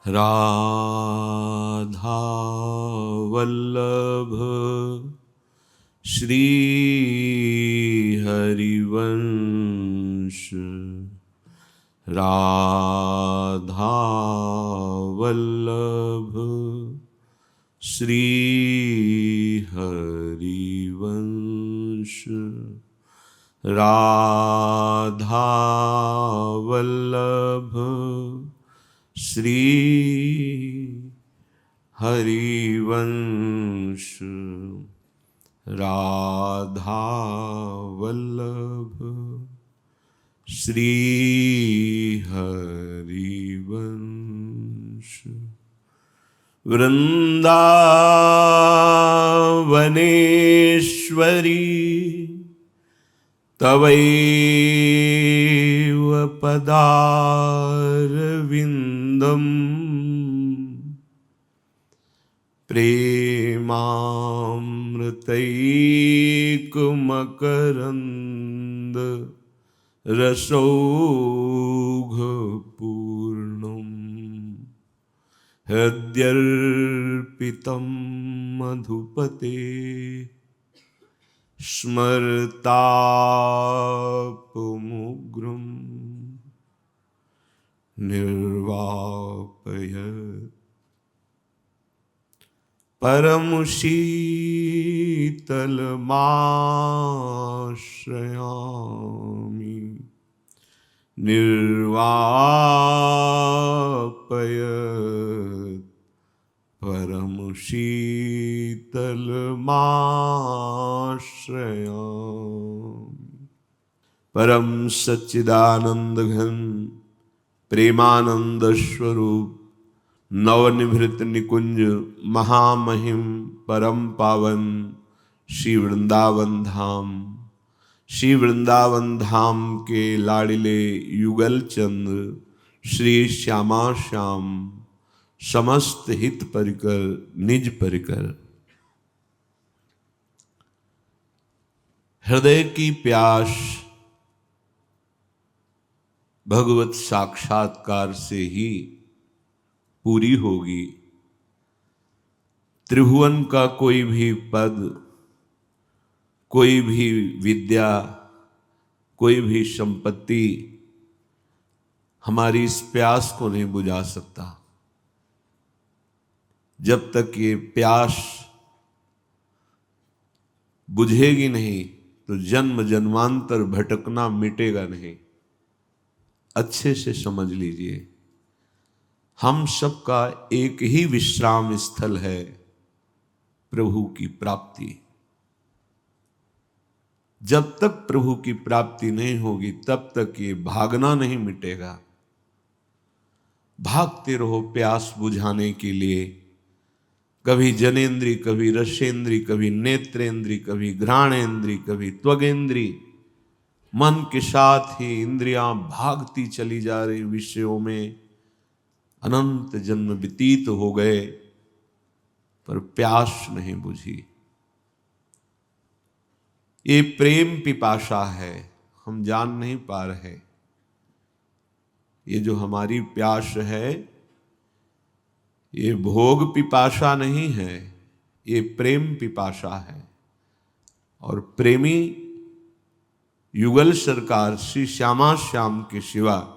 राधा वल्लभ श्री हरिवंश। राधा वल्लभ श्री हरिवंश। राधा वल्लभ श्री हरिवंश। राधा वल्लभ श्री हरिवंश। वृंदावनेश्वरी तवैव पदारविन्दम् प्रेमामृतैकमकरन्द रसौघपूर्णम् हृद्यर्पितं मधुपते स्मर्तापमुग्रं निर्वापयत् परमशीतलमाश्रयामि। निर्वापयत् परमशीतलमाश्रयामि। परम सच्चिदानंद घन प्रेमानंद स्वरूप नवनिभृत निकुंज महामहिम परम पावन श्री वृंदावन धाम। श्री वृंदावन धाम के लाडिले युगल चंद्र श्री श्यामा श्याम समस्त हित परिकर निज परिकर। हृदय की प्यास भगवत साक्षात्कार से ही पूरी होगी। त्रिभुवन का कोई भी पद, कोई भी विद्या, कोई भी संपत्ति हमारी इस प्यास को नहीं बुझा सकता। जब तक ये प्यास बुझेगी नहीं तो जन्म जन्मांतर भटकना मिटेगा नहीं। अच्छे से समझ लीजिए, हम सबका एक ही विश्राम स्थल है, प्रभु की प्राप्ति। जब तक प्रभु की प्राप्ति नहीं होगी तब तक ये भागना नहीं मिटेगा। भागते रहो प्यास बुझाने के लिए। कभी जनेन्द्री, कभी रसेंद्री, कभी नेत्रेंद्री, कभी घ्राणेन्द्री, कभी त्वगेंद्री। मन के साथ ही इंद्रियां भागती चली जा रही विषयों में। अनंत जन्म व्यतीत हो गए पर प्यास नहीं बुझी। ये प्रेम पिपासा है, हम जान नहीं पा रहे। ये जो हमारी प्यास है ये भोग पिपासा नहीं है, ये प्रेम पिपासा है। और प्रेमी युगल सरकार श्री श्यामा श्याम के सिवा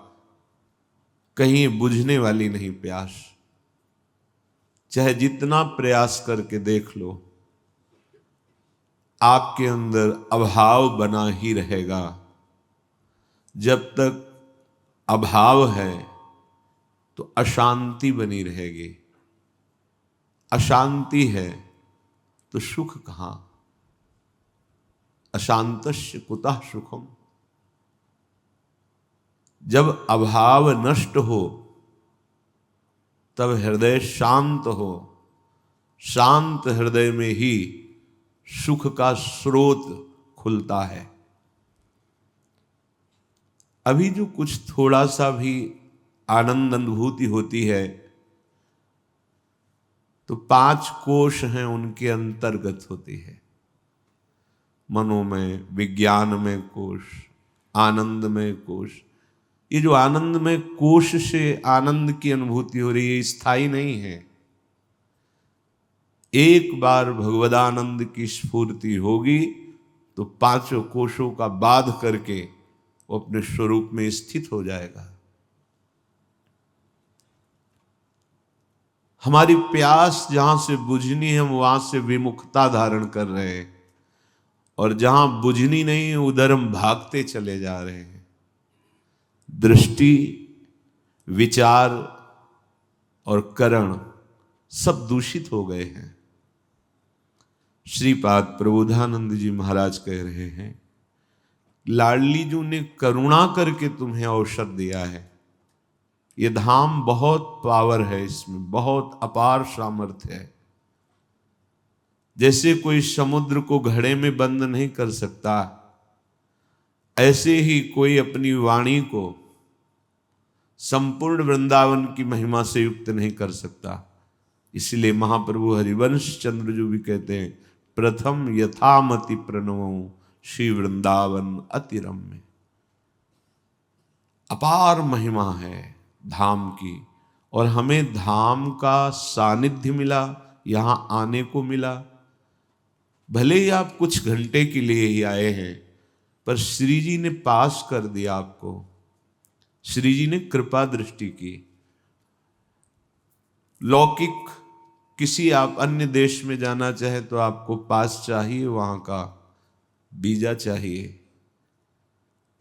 कहीं बुझने वाली नहीं प्यास। चाहे जितना प्रयास करके देख लो, आपके अंदर अभाव बना ही रहेगा। जब तक अभाव है तो अशांति बनी रहेगी। अशांति है तो सुख कहाँ? अशांतस्य कुतः सुखम। जब अभाव नष्ट हो तब हृदय शांत हो। शांत हृदय में ही सुख का स्रोत खुलता है। अभी जो कुछ थोड़ा सा भी आनंद अनुभूति होती है तो 5 कोश हैं उनके अंतर्गत होती है। मनोमय, विज्ञानमय कोश, आनंदमय कोश, ये जो आनंद में कोश से आनंद की अनुभूति हो रही है, स्थायी नहीं है। एक बार भगवदानंद की स्फूर्ति होगी तो पांचों कोशों का बाध करके वो अपने स्वरूप में स्थित हो जाएगा। हमारी प्यास जहां से बुझनी है, हम वहां से विमुखता धारण कर रहे हैं, और जहां बुझनी नहीं उधर हम भागते चले जा रहे हैं। दृष्टि, विचार और करण सब दूषित हो गए हैं। श्रीपाद प्रबोधानंद जी महाराज कह रहे हैं, लाडली जी ने करुणा करके तुम्हें औषध दिया है। ये धाम बहुत पावर है, इसमें बहुत अपार सामर्थ्य है। जैसे कोई समुद्र को घड़े में बंद नहीं कर सकता, ऐसे ही कोई अपनी वाणी को संपूर्ण वृंदावन की महिमा से युक्त नहीं कर सकता। इसलिए महाप्रभु हरिवंश चंद्र जो भी कहते हैं, प्रथम यथामति प्रणवो श्री वृंदावन अति रम्य। अपार महिमा है धाम की, और हमें धाम का सानिध्य मिला, यहां आने को मिला। भले ही आप कुछ घंटे के लिए ही आए हैं, पर श्री जी ने पास कर दिया आपको। श्री जी ने कृपा दृष्टि की। लौकिक किसी आप अन्य देश में जाना चाहे तो आपको पास चाहिए, वहां का वीजा चाहिए,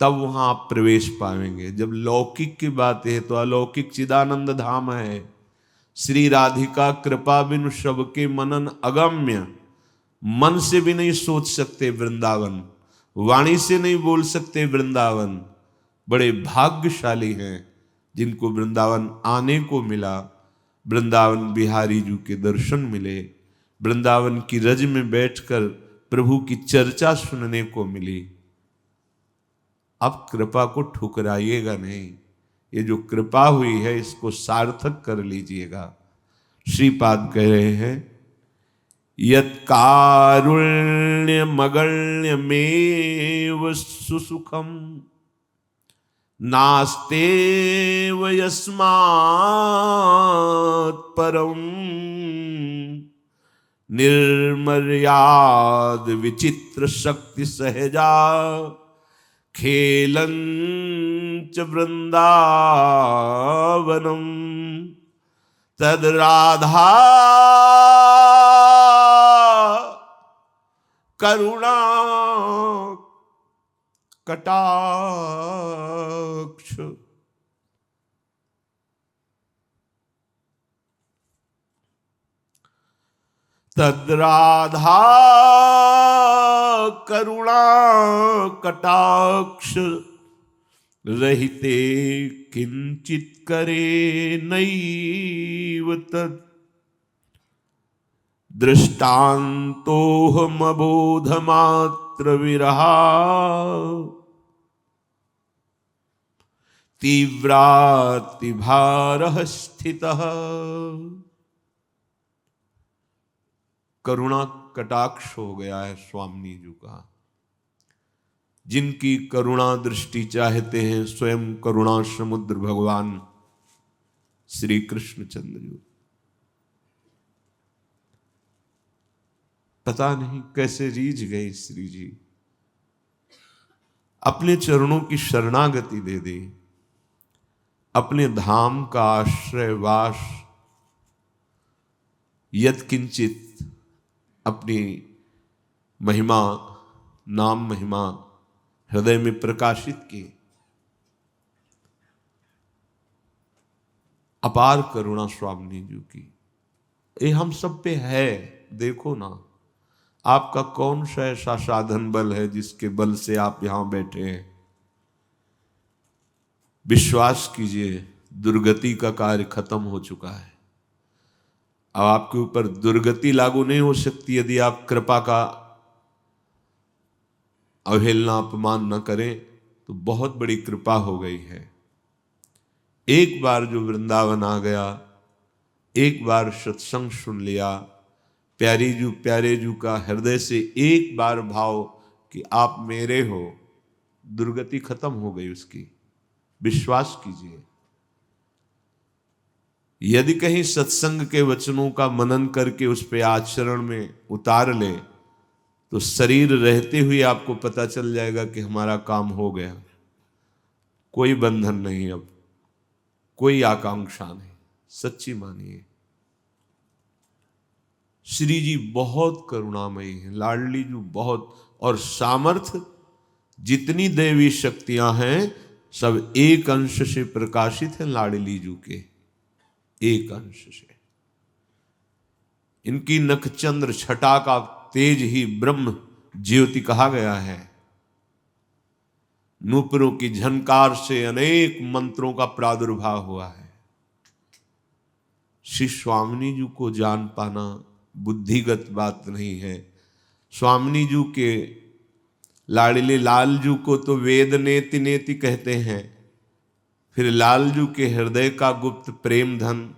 तब वहां आप प्रवेश पाएंगे। जब लौकिक की बात है तो अलौकिक चिदानंद धाम है। श्री राधिका कृपा बिनु सबके मनन अगम्य। मन से भी नहीं सोच सकते वृंदावन, वाणी से नहीं बोल सकते वृंदावन। बड़े भाग्यशाली हैं जिनको वृंदावन आने को मिला, वृंदावन बिहारी जी के दर्शन मिले, वृंदावन की रज में बैठकर प्रभु की चर्चा सुनने को मिली। अब कृपा को ठुकराइएगा नहीं, ये जो कृपा हुई है इसको सार्थक कर लीजिएगा। श्रीपाद कह रहे हैं, यत् कारुण्य मगण्यमेव सुसुखम नास्तेव यस्मात् परम निर्मर्याद विचित्र शक्ति सहजा खेलंच वृंदावनम तद राधा करुणा कटाक्ष। तद राधा करुणा कटाक्ष रहिते किंचित करे नैव तद दृष्टान्तोऽहमबोध मात्र विरहा तीव्रातिभारः स्थितः। करुणा कटाक्ष हो गया है स्वामी जी का। जिनकी करुणा दृष्टि चाहते हैं स्वयं करुणा समुद्र भगवान श्री कृष्ण चंद्र जी। पता नहीं कैसे रीझ गए श्री जी, अपने चरणों की शरणागति दे दी, अपने धाम का आश्रय वास यत्किंचित अपनी महिमा, नाम महिमा हृदय में प्रकाशित की। अपार करुणा स्वामी जी की, ये हम सब पे है। देखो ना, आपका कौन सा ऐसा साधन बल है जिसके बल से आप यहां बैठे हैं। विश्वास कीजिए, दुर्गति का कार्य खत्म हो चुका है। अब आपके ऊपर दुर्गति लागू नहीं हो सकती यदि आप कृपा का अवहेलना अपमान न करें, तो बहुत बड़ी कृपा हो गई है। एक बार जो वृंदावन आ गया, एक बार सत्संग सुन लिया, प्यारे जू का हृदय से एक बार भाव कि आप मेरे हो, दुर्गति खत्म हो गई उसकी। विश्वास कीजिए। यदि कहीं सत्संग के वचनों का मनन करके उस पे आचरण में उतार ले तो शरीर रहते हुए आपको पता चल जाएगा कि हमारा काम हो गया। कोई बंधन नहीं, अब कोई आकांक्षा नहीं। सच्ची मानिए, श्री जी बहुत करुणामयी हैं, लाडली जी बहुत, और सामर्थ्य जितनी देवी शक्तियां हैं सब एक अंश से प्रकाशित हैं लाडली जी के, एक अंश से। इनकी नखचंद्र छटा का तेज ही ब्रह्म ज्योति कहा गया है। नूपुरों की झनकार से अनेक मंत्रों का प्रादुर्भाव हुआ है। श्री स्वामिनी जी को जान पाना बुद्धिगत बात नहीं है। स्वामिनी जी के लाडले लाल जू को तो वेद नेति नेति कहते हैं, फिर लाल जू के हृदय का गुप्त प्रेम धन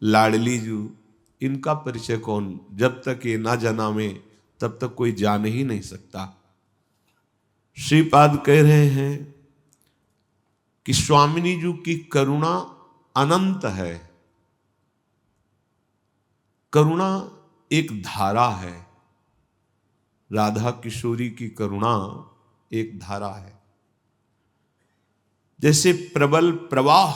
लाडली जू, इनका परिचय कौन, जब तक ये ना जनामे तब तक कोई जान ही नहीं सकता। श्रीपाद कह रहे हैं कि स्वामिनी जी की करुणा अनंत है। करुणा एक धारा है, राधा किशोरी की करुणा एक धारा है। जैसे प्रबल प्रवाह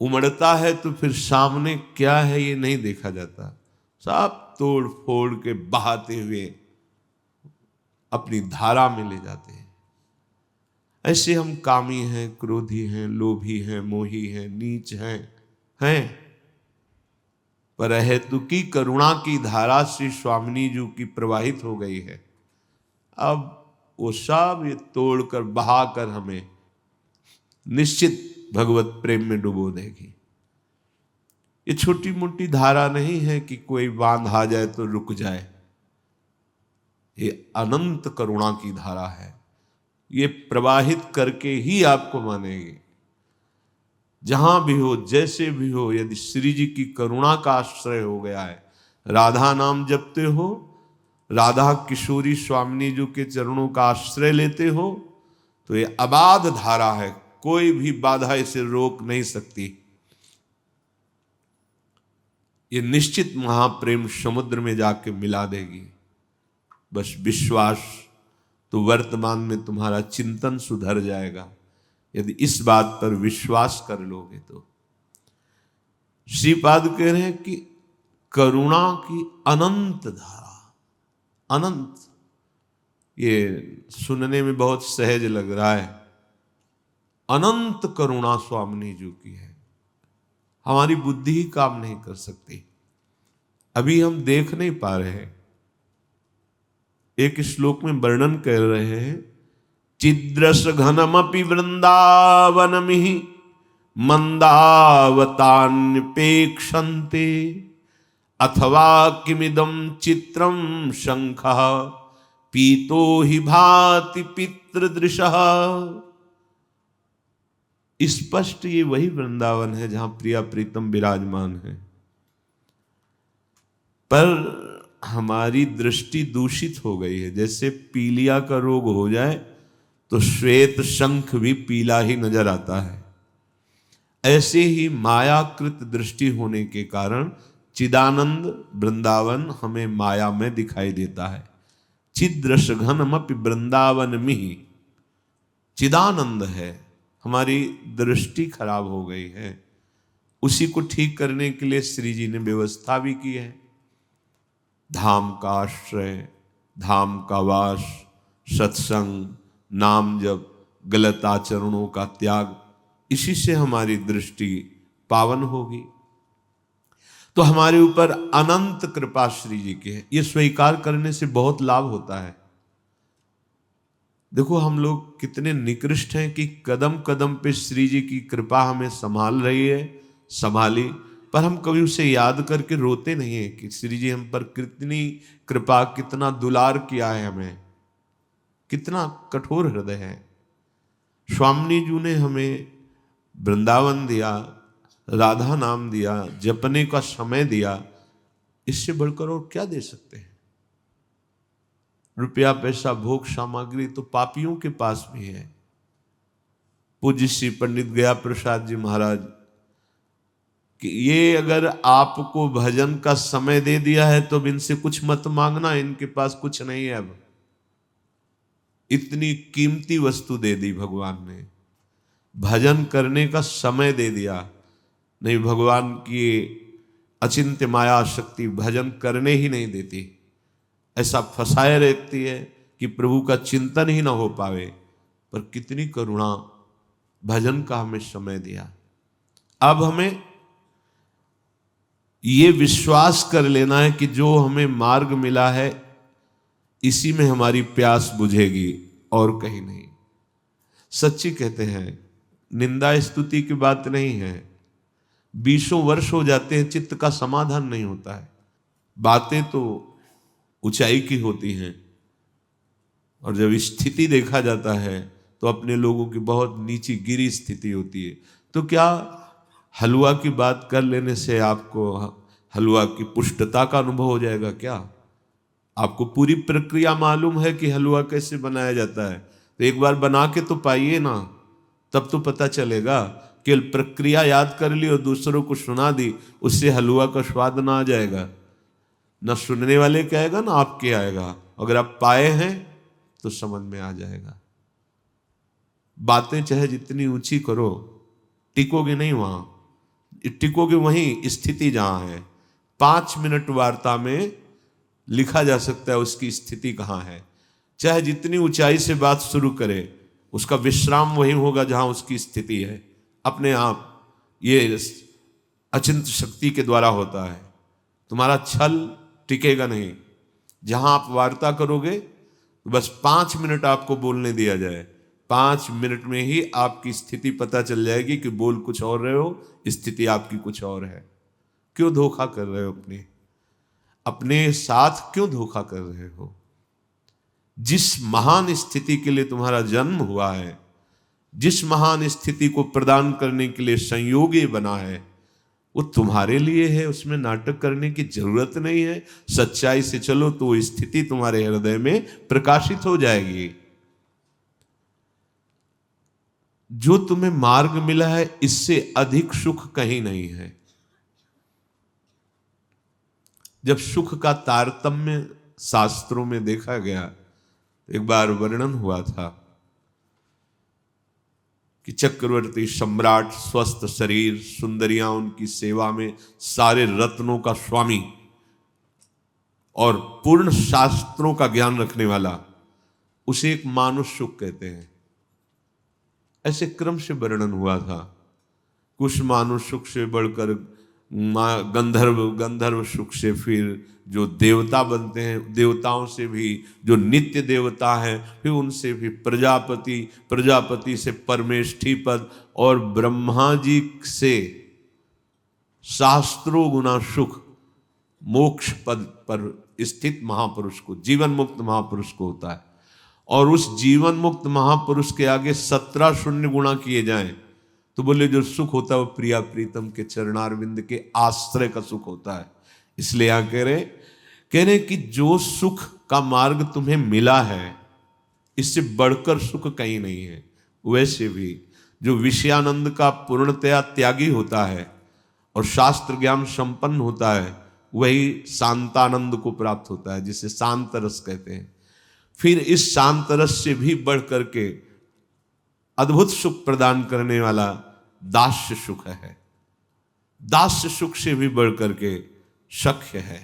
उमड़ता है तो फिर सामने क्या है ये नहीं देखा जाता, सब तोड़ फोड़ के बहाते हुए अपनी धारा में ले जाते हैं। ऐसे हम कामी हैं, क्रोधी हैं, लोभी हैं, मोही हैं, नीच हैं पर हेतुकी करुणा की धारा श्री स्वामिनी जी की प्रवाहित हो गई है। अब वो सब ये तोड़कर बहाकर हमें निश्चित भगवत प्रेम में डुबो देगी। ये छोटी मोटी धारा नहीं है कि कोई बांध आ जाए तो रुक जाए, ये अनंत करुणा की धारा है। ये प्रवाहित करके ही आपको मानेगी। जहां भी हो, जैसे भी हो, यदि श्री जी की करुणा का आश्रय हो गया है, राधा नाम जपते हो, राधा किशोरी स्वामिनी जी के चरणों का आश्रय लेते हो, तो ये अबाध धारा है, कोई भी बाधा इसे रोक नहीं सकती। ये निश्चित महाप्रेम समुद्र में जाके मिला देगी। बस विश्वास, तो वर्तमान में तुम्हारा चिंतन सुधर जाएगा यदि इस बात पर विश्वास कर लोगे तो। श्रीपाद कह रहे हैं कि करुणा की अनंत धारा, अनंत, ये सुनने में बहुत सहज लग रहा है। अनंत करुणा स्वामिनी जी की है, हमारी बुद्धि ही काम नहीं कर सकती। अभी हम देख नहीं पा रहे हैं। एक श्लोक में वर्णन कर रहे हैं, चिद्रस घनमपि वृंदावनमिहि मंदावतान्यपेक्षन्ते अथवा किमिदं चित्रं शंखः पीतो हि भाति पितृदृशः। स्पष्ट ये वही वृंदावन है जहां प्रिया प्रीतम विराजमान है, पर हमारी दृष्टि दूषित हो गई है। जैसे पीलिया का रोग हो जाए तो श्वेत शंख भी पीला ही नजर आता है, ऐसे ही मायाकृत दृष्टि होने के कारण चिदानंद वृंदावन हमें माया में दिखाई देता है। चिद्रस घनमपि वृंदावन मिहि, चिदानंद है, हमारी दृष्टि खराब हो गई है। उसी को ठीक करने के लिए श्री जी ने व्यवस्था भी की है। धाम का आश्रय, धाम का वास, सत्संग, नाम जप, गलत आचरणों का त्याग, इसी से हमारी दृष्टि पावन होगी। तो हमारे ऊपर अनंत कृपा श्री जी की है। ये स्वीकार करने से बहुत लाभ होता है। देखो हम लोग कितने निकृष्ट हैं कि कदम कदम पे श्री जी की कृपा हमें संभाल रही है, संभाली, पर हम कभी उसे याद करके रोते नहीं है कि श्री जी हम पर कितनी कृपा, कितना दुलार किया है, हमें कितना कठोर हृदय है। स्वामिनी जी ने हमें वृंदावन दिया, राधा नाम दिया, जपने का समय दिया, इससे बढ़कर और क्या दे सकते हैं। रुपया पैसा भोग सामग्री तो पापियों के पास भी है, पूज्य श्री पंडित गया प्रसाद जी महाराज कि ये अगर आपको भजन का समय दे दिया है तो अब इनसे कुछ मत मांगना, इनके पास कुछ नहीं है। अब इतनी कीमती वस्तु दे दी भगवान ने, भजन करने का समय दे दिया। नहीं, भगवान की अचिंत्य माया शक्ति भजन करने ही नहीं देती, ऐसा फंसाए रहती है कि प्रभु का चिंतन ही ना हो पावे। पर कितनी करुणा, भजन का हमें समय दिया। अब हमें ये विश्वास कर लेना है कि जो हमें मार्ग मिला है इसी में हमारी प्यास बुझेगी और कहीं नहीं। सच्ची कहते हैं, निंदा स्तुति की बात नहीं है। 20 वर्ष हो जाते हैं, चित्त का समाधान नहीं होता है। बातें तो ऊंचाई की होती हैं और जब स्थिति देखा जाता है तो अपने लोगों की बहुत नीची गिरी स्थिति होती है। तो क्या हलवा की बात कर लेने से आपको हलवा की पुष्टता का अनुभव हो जाएगा क्या? आपको पूरी प्रक्रिया मालूम है कि हलवा कैसे बनाया जाता है, तो एक बार बना के तो पाइए ना, तब तो पता चलेगा। केवल प्रक्रिया याद कर ली और दूसरों को सुना दी, उससे हलवा का स्वाद ना आ जाएगा। न सुनने वाले के आएगा ना आपके आएगा। अगर आप पाए हैं तो समझ में आ जाएगा। बातें चाहे जितनी ऊंची करो, टिकोगे नहीं वहां, टिकोगे वहीं स्थिति जहां है। 5 मिनट वार्ता में लिखा जा सकता है उसकी स्थिति कहां है। चाहे जितनी ऊंचाई से बात शुरू करे, उसका विश्राम वहीं होगा जहां उसकी स्थिति है। अपने आप ये अचिंत्य शक्ति के द्वारा होता है। तुम्हारा छल टिकेगा नहीं। जहां आप वार्ता करोगे तो बस 5 मिनट आपको बोलने दिया जाए, 5 मिनट में ही आपकी स्थिति पता चल जाएगी कि बोल कुछ और रहे हो, स्थिति आपकी कुछ और है। क्यों धोखा कर रहे हो? अपने साथ क्यों धोखा कर रहे हो? जिस महान स्थिति के लिए तुम्हारा जन्म हुआ है, जिस महान स्थिति को प्रदान करने के लिए संयोग ये बना है, वो तुम्हारे लिए है। उसमें नाटक करने की जरूरत नहीं है। सच्चाई से चलो तो वो स्थिति तुम्हारे हृदय में प्रकाशित हो जाएगी। जो तुम्हें मार्ग मिला है इससे अधिक सुख कहीं नहीं है। जब सुख का तारतम्य शास्त्रों में देखा गया, एक बार वर्णन हुआ था कि चक्रवर्ती सम्राट, स्वस्थ शरीर, सुंदरियां उनकी सेवा में, सारे रत्नों का स्वामी और पूर्ण शास्त्रों का ज्ञान रखने वाला, उसे एक मानुष सुख कहते हैं। ऐसे क्रम से वर्णन हुआ था। कुछ मानुष सुख से बढ़कर गंधर्व सुख से फिर जो देवता बनते हैं, देवताओं से भी जो नित्य देवता हैं, फिर उनसे भी प्रजापति से परमेष्ठी पद, और ब्रह्मा जी से शास्त्रों गुना सुख मोक्ष पद पर स्थित महापुरुष को, जीवन मुक्त महापुरुष को होता है। और उस जीवन मुक्त महापुरुष के आगे 17 शून्य गुणा किए जाएं तो बोले जो सुख होता है वो प्रिया प्रीतम के चरणारविंद के आश्रय का सुख होता है। इसलिए यहां कह रहे कि जो सुख का मार्ग तुम्हें मिला है इससे बढ़कर सुख कहीं नहीं है। वैसे भी जो विषयानंद का पूर्णतया त्यागी होता है और शास्त्र ज्ञान संपन्न होता है, वही शांतानंद को प्राप्त होता है, जिसे शांत रस कहते हैं। फिर इस शांत रस से भी बढ़ करके अद्भुत सुख प्रदान करने वाला दास्य सुख है। दास्य सुख से भी बढ़कर के सख्य है,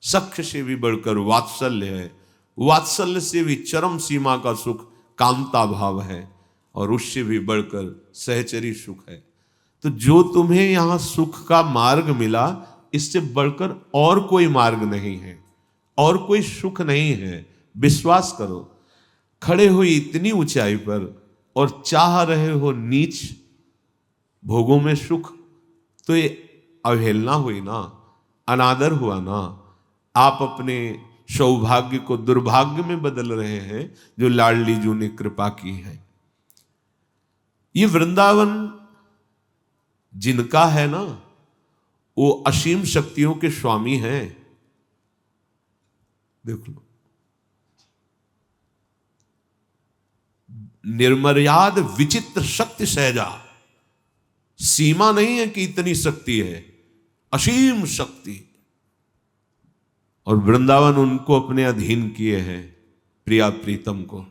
सख्य से भी बढ़कर वात्सल्य है, वात्सल्य से भी चरम सीमा का सुख कांता भाव है, और उससे भी बढ़कर सहचरी सुख है। तो जो तुम्हें यहां सुख का मार्ग मिला, इससे बढ़कर और कोई मार्ग नहीं है, और कोई सुख नहीं है। विश्वास करो। खड़े हुई इतनी ऊंचाई पर और चाह रहे हो नीच भोगों में सुख, तो ये अवहेलना हुई ना, अनादर हुआ ना। आप अपने सौभाग्य को दुर्भाग्य में बदल रहे हैं जो लाडली जू ने कृपा की है। ये वृंदावन जिनका है ना, वो असीम शक्तियों के स्वामी हैं। देख लो, निर्मर्याद विचित्र शक्ति सहजा, सीमा नहीं है कि इतनी शक्ति है, असीम शक्ति। और वृंदावन उनको अपने अधीन किए हैं, प्रिया प्रीतम को।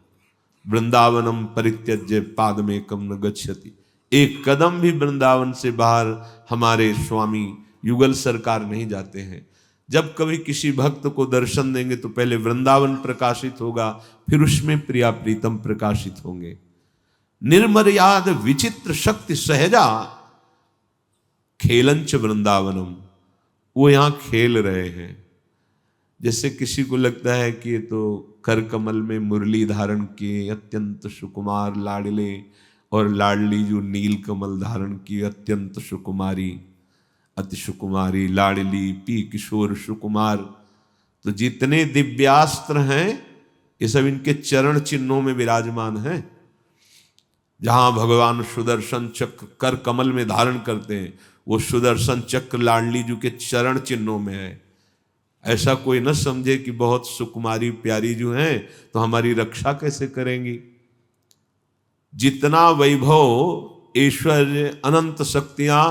वृंदावनम परित्यज्य पादमेकम न गच्छति, एक कदम भी वृंदावन से बाहर हमारे स्वामी युगल सरकार नहीं जाते हैं। जब कभी किसी भक्त को दर्शन देंगे तो पहले वृंदावन प्रकाशित होगा, फिर उसमें प्रिया प्रीतम प्रकाशित होंगे। निर्मर्याद विचित्र शक्ति सहजा खेलंच वृंदावनम, वो यहां खेल रहे हैं। जैसे किसी को लगता है कि ये तो कर कमल में मुरली धारण किए अत्यंत सुकुमार लाडले, और लाडली जो नील कमल धारण की अत्यंत सुकुमारी, अति सुकुमारी लाडली पी किशोर सुकुमार। तो जितने दिव्यास्त्र हैं ये सब इनके चरण चिन्हों में विराजमान हैं। जहां भगवान सुदर्शन चक्र कर कमल में धारण करते हैं, वो सुदर्शन चक्र लाडली जी के चरण चिन्हों में है। ऐसा कोई न समझे कि बहुत सुकुमारी प्यारी जो हैं तो हमारी रक्षा कैसे करेंगी। जितना वैभव ऐश्वर्य अनंत शक्तियां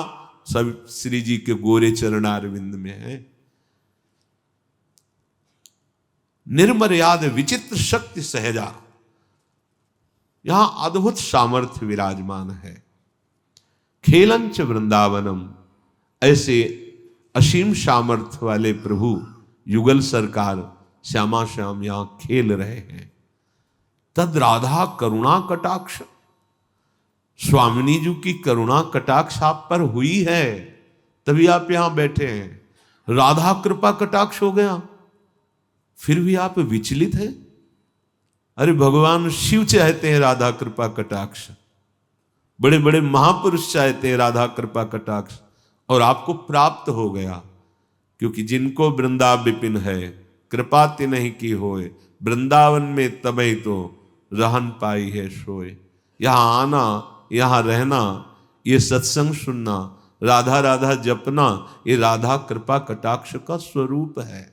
सब श्री जी के गोरे चरणारविंद में है। निर्मर्याद विचित्र शक्ति सहजा, यहां अद्भुत सामर्थ्य विराजमान है। खेलंच वृंदावनम, ऐसे असीम सामर्थ्य वाले प्रभु युगल सरकार श्यामा श्याम यहां खेल रहे हैं। तद राधा करुणा कटाक्ष, स्वामिनी जी की करुणा कटाक्ष आप पर हुई है, तभी आप यहां बैठे हैं। राधा कृपा कटाक्ष हो गया, फिर भी आप विचलित हैं। अरे भगवान शिव चाहते हैं राधा कृपा कटाक्ष, बड़े बड़े महापुरुष चाहते हैं राधा कृपा कटाक्ष, और आपको प्राप्त हो गया। क्योंकि जिनको वृंदा विपिन है कृपा तिन्हीं की होए, वृंदावन में तबई तो रहन पाई है सोए। यहां आना, यहां रहना, ये सत्संग सुनना, राधा राधा जपना, ये राधा कृपा कटाक्ष का स्वरूप है।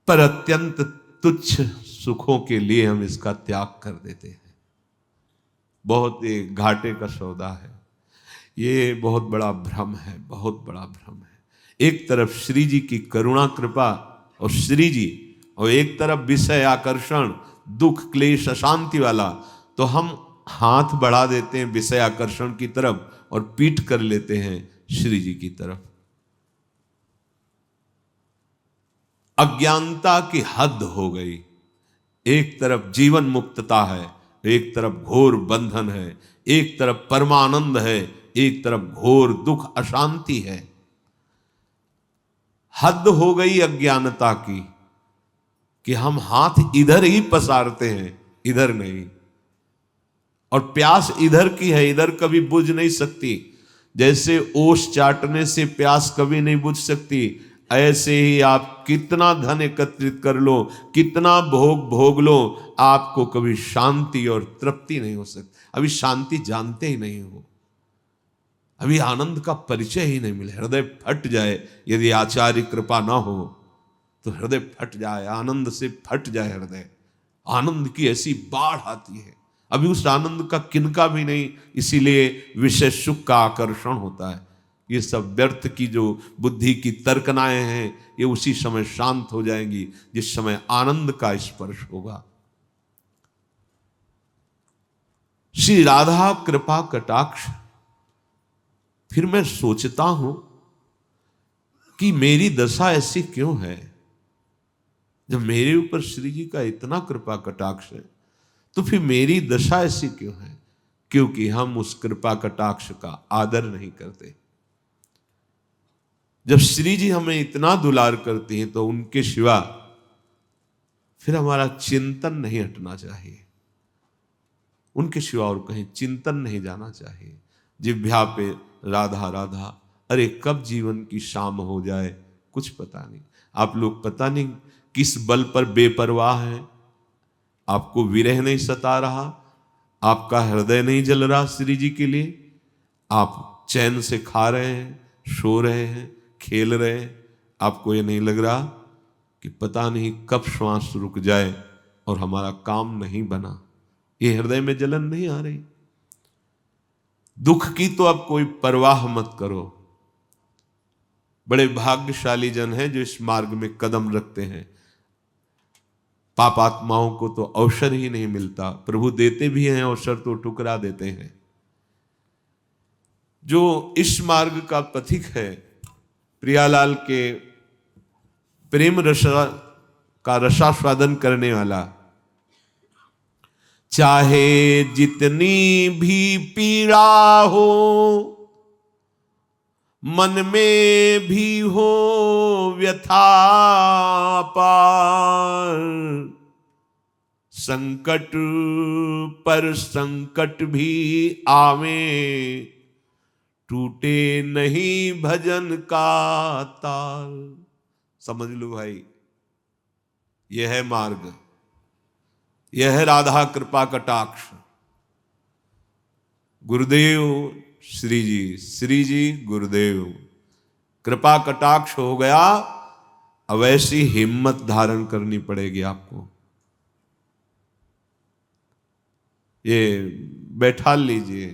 पर अत्यंत तुच्छ सुखों के लिए हम इसका त्याग कर देते हैं। बहुत ही घाटे का सौदा है ये, बहुत बड़ा भ्रम है, बहुत बड़ा भ्रम है। एक तरफ श्री जी की करुणा कृपा और श्री जी, और एक तरफ विषय आकर्षण दुख क्लेश अशांति वाला, तो हम हाथ बढ़ा देते हैं विषय आकर्षण की तरफ और पीठ कर लेते हैं श्री जी की तरफ। अज्ञानता की हद हो गई। एक तरफ जीवन मुक्तता है, एक तरफ घोर बंधन है, एक तरफ परमानंद है, एक तरफ घोर दुख अशांति है। हद हो गई अज्ञानता की कि हम हाथ इधर ही पसारते हैं, इधर नहीं। और प्यास इधर की है, इधर कभी बुझ नहीं सकती। जैसे ओस चाटने से प्यास कभी नहीं बुझ सकती, ऐसे ही आप कितना धन एकत्रित कर लो, कितना भोग भोग लो, आपको कभी शांति और तृप्ति नहीं हो सकती। अभी शांति जानते ही नहीं हो, अभी आनंद का परिचय ही नहीं मिले। हृदय फट जाए, यदि आचार्य कृपा ना हो तो हृदय फट जाए, आनंद से फट जाए हृदय। आनंद की ऐसी बाढ़ आती है, अभी उस आनंद का किनका भी नहीं, इसीलिए विषय सुख का आकर्षण होता है। ये सब व्यर्थ की जो बुद्धि की तर्कनाएं हैं, ये उसी समय शांत हो जाएंगी जिस समय आनंद का स्पर्श होगा। श्री राधा कृपा कटाक्ष। फिर मैं सोचता हूं कि मेरी दशा ऐसी क्यों है। जब मेरे ऊपर श्री जी का इतना कृपा कटाक्ष है, तो फिर मेरी दशा ऐसी क्यों है? क्योंकि हम उस कृपा कटाक्ष का आदर नहीं करते। जब श्री जी हमें इतना दुलार करती हैं, तो उनके सिवा फिर हमारा चिंतन नहीं हटना चाहिए, उनके सिवा और कहीं चिंतन नहीं जाना चाहिए। जिह्वा पे राधा राधा, अरे कब जीवन की शाम हो जाए कुछ पता नहीं। आप लोग पता नहीं किस बल पर बेपरवाह हैं। आपको विरह नहीं सता रहा, आपका हृदय नहीं जल रहा श्री जी के लिए, आप चैन से खा रहे हैं, सो रहे हैं, खेल रहे हैं। आपको ये नहीं लग रहा कि पता नहीं कब श्वास रुक जाए, और हमारा काम नहीं बना, ये हृदय में जलन नहीं आ रही? दुख की तो अब कोई परवाह मत करो। बड़े भाग्यशाली जन हैं जो इस मार्ग में कदम रखते हैं। पापात्माओं को तो अवसर ही नहीं मिलता, प्रभु देते भी हैं अवसर तो ठुकरा देते हैं। जो इस मार्ग का पथिक है, प्रियालाल के प्रेम रस का रसास्वादन करने वाला, चाहे जितनी भी पीड़ा हो, मन में भी हो व्यथा पार, संकट पर संकट भी आवे, टूटे नहीं भजन का तार। समझ लो भाई, यह है मार्ग, यह है राधा कृपा कटाक्ष। गुरुदेव श्री जी गुरुदेव, कृपा कटाक्ष हो गया। अब ऐसी हिम्मत धारण करनी पड़ेगी आपको। ये बैठा लीजिए,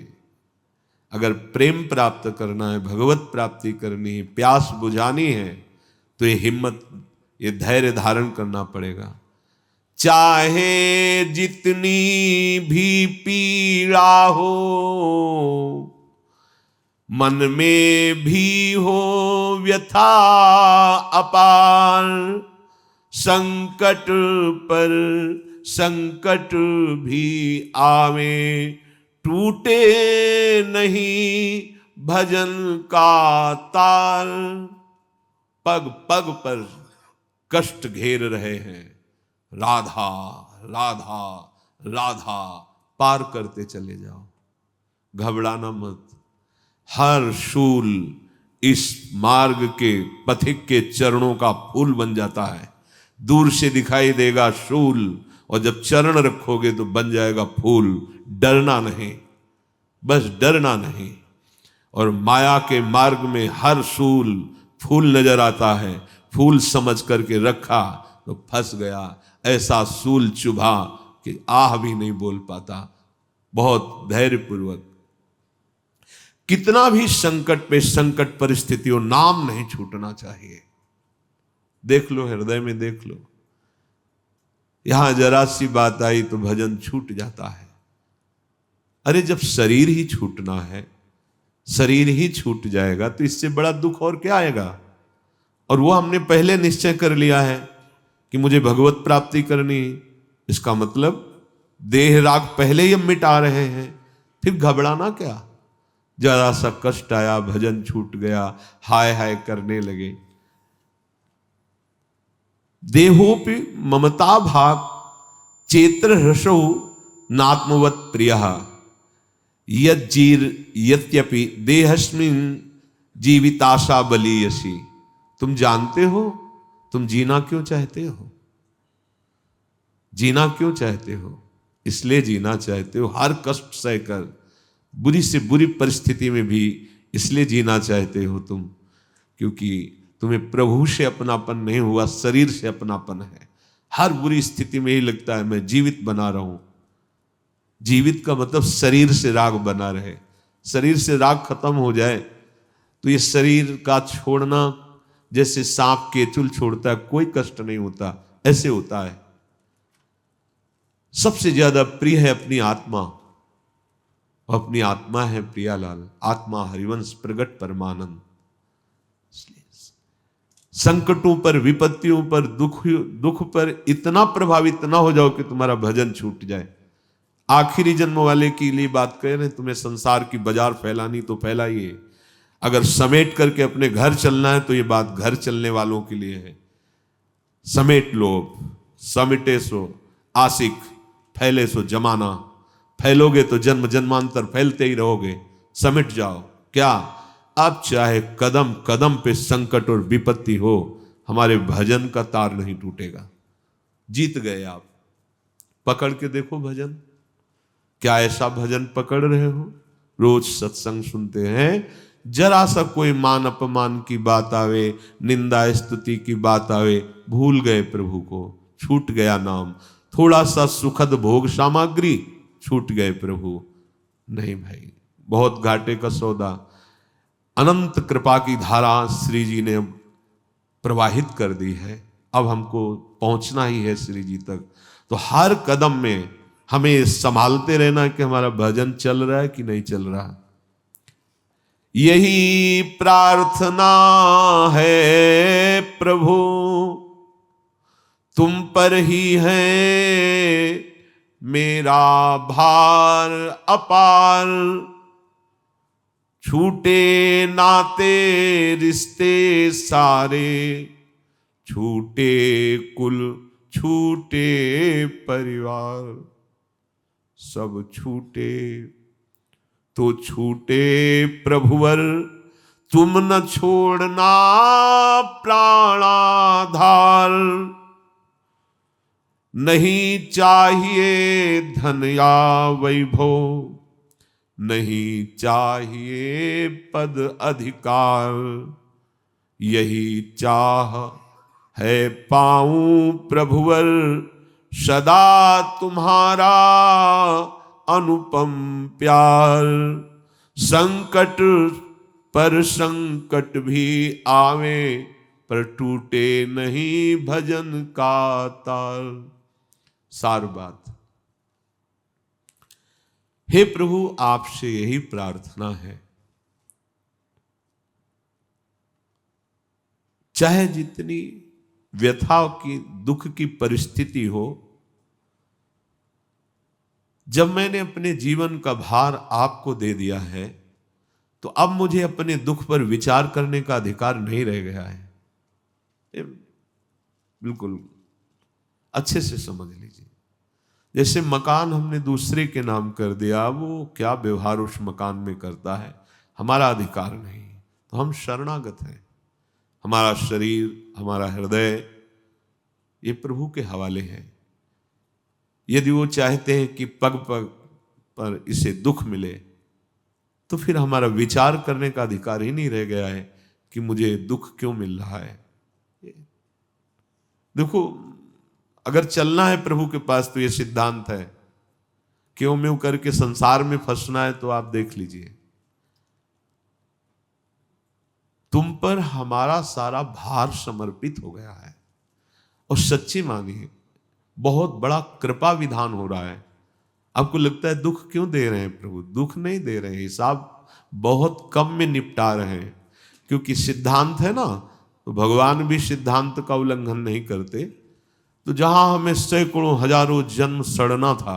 अगर प्रेम प्राप्त करना है, भगवत प्राप्ति करनी है, प्यास बुझानी है, तो ये हिम्मत, ये धैर्य धारण करना पड़ेगा। चाहे जितनी भी पीड़ा हो, मन में भी हो व्यथा अपार, संकट पर संकट भी आवे, टूटे नहीं भजन का तार। पग पग पर कष्ट घेर रहे हैं, राधा राधा राधा, पार करते चले जाओ, घबराना मत। हर शूल इस मार्ग के पथिक के चरणों का फूल बन जाता है। दूर से दिखाई देगा शूल, और जब चरण रखोगे तो बन जाएगा फूल। डरना नहीं, बस डरना नहीं। और माया के मार्ग में हर शूल फूल नजर आता है, फूल समझ करके रखा तो फंस गया। ऐसा शूल चुभा कि आह भी नहीं बोल पाता। बहुत धैर्यपूर्वक, कितना भी संकट पे संकट परिस्थितियों, नाम नहीं छूटना चाहिए। देख लो, हृदय में देख लो, यहां जरा सी बात आई तो भजन छूट जाता है। अरे जब शरीर ही छूटना है, शरीर ही छूट जाएगा तो इससे बड़ा दुख और क्या आएगा। और वो हमने पहले निश्चय कर लिया है कि मुझे भगवत प्राप्ति करनी। इसका मतलब देह राग पहले ही हम मिटा रहे हैं, फिर घबराना क्या। जरा सा कष्ट आया, भजन छूट गया, हाय हाय करने लगे। देहोपि ममता भाग चेत्र हृषो नात्मवत प्रिय, यद्यपि देहस्मिन् जीविताशा बलीयसी। तुम जानते हो तुम जीना क्यों चाहते हो? जीना क्यों चाहते हो? इसलिए जीना चाहते हो, हर कष्ट सहकर, बुरी से बुरी परिस्थिति में भी इसलिए जीना चाहते हो तुम, क्योंकि तुम्हें प्रभु से अपनापन नहीं हुआ, शरीर से अपनापन है। हर बुरी स्थिति में ही लगता है मैं जीवित बना रहा हूं। जीवित का मतलब शरीर से राग बना रहे। शरीर से राग खत्म हो जाए तो ये शरीर का छोड़ना जैसे सांप केचुल छोड़ता है, कोई कष्ट नहीं होता, ऐसे होता है। सबसे ज्यादा प्रिय है अपनी आत्मा, अपनी आत्मा है प्रियालाल। आत्मा हरिवंश प्रगट परमानंद। संकटों पर, विपत्तियों पर, दुख पर इतना प्रभावित ना हो जाओ कि तुम्हारा भजन छूट जाए। आखिरी जन्म वाले के लिए बात कह रहे हैं। तुम्हें संसार की बाजार फैलानी तो फैलाइए, अगर समेट करके अपने घर चलना है तो ये बात घर चलने वालों के लिए है। समेट लो, समेटे सो आशिक, फैले सो जमाना। फैलोगे तो जन्म जन्मांतर फैलते ही रहोगे। समेट जाओ। क्या अब चाहे कदम कदम पे संकट और विपत्ति हो, हमारे भजन का तार नहीं टूटेगा। जीत गए आप। पकड़ के देखो भजन। क्या ऐसा भजन पकड़ रहे हो? रोज सत्संग सुनते हैं, जरा सा कोई मान अपमान की बात आवे, निंदा स्तुति की बात आवे, भूल गए प्रभु को, छूट गया नाम। थोड़ा सा सुखद भोग सामग्री, छूट गए प्रभु। नहीं भाई, बहुत घाटे का सौदा। अनंत कृपा की धारा श्री जी ने प्रवाहित कर दी है, अब हमको पहुंचना ही है श्री जी तक। तो हर कदम में हमें संभालते रहना कि हमारा भजन चल रहा है कि नहीं चल रहा। यही प्रार्थना है प्रभु, तुम पर ही है मेरा भार अपार। छूटे नाते रिश्ते सारे, छूटे कुल छूटे परिवार, सब छूटे तो छूटे प्रभुवर, तुम न छोड़ना प्राणाधार। नहीं चाहिए धन या वैभव, नहीं चाहिए पद अधिकार, यही चाह है पाऊं प्रभुवर, सदा तुम्हारा अनुपम प्यार। संकट पर संकट भी आवे, पर टूटे नहीं भजन का तार। सार बात, हे प्रभु आपसे यही प्रार्थना है, चाहे जितनी व्यथा की दुख की परिस्थिति हो, जब मैंने अपने जीवन का भार आपको दे दिया है, तो अब मुझे अपने दुख पर विचार करने का अधिकार नहीं रह गया है। बिल्कुल अच्छे से समझ लीजिए। जैसे मकान हमने दूसरे के नाम कर दिया, वो क्या व्यवहार उस मकान में करता है हमारा अधिकार नहीं, तो हम शरणागत हैं। हमारा शरीर, हमारा हृदय, ये प्रभु के हवाले है। यदि वो चाहते हैं कि पग पग पर इसे दुख मिले, तो फिर हमारा विचार करने का अधिकार ही नहीं रह गया है कि मुझे दुख क्यों मिल रहा है। देखो, अगर चलना है प्रभु के पास तो ये सिद्धांत है, क्यों म्यों करके संसार में फंसना है तो आप देख लीजिए। तुम पर हमारा सारा भार समर्पित हो गया है, और सच्ची मानिए बहुत बड़ा कृपा विधान हो रहा है। आपको लगता है दुख क्यों दे रहे हैं प्रभु? दुख नहीं दे रहे हैं, हिसाब बहुत कम में निपटा रहे हैं। क्योंकि सिद्धांत है ना, तो भगवान भी सिद्धांत का उल्लंघन नहीं करते। तो जहां हमें सैकड़ों हजारों जन्म सड़ना था,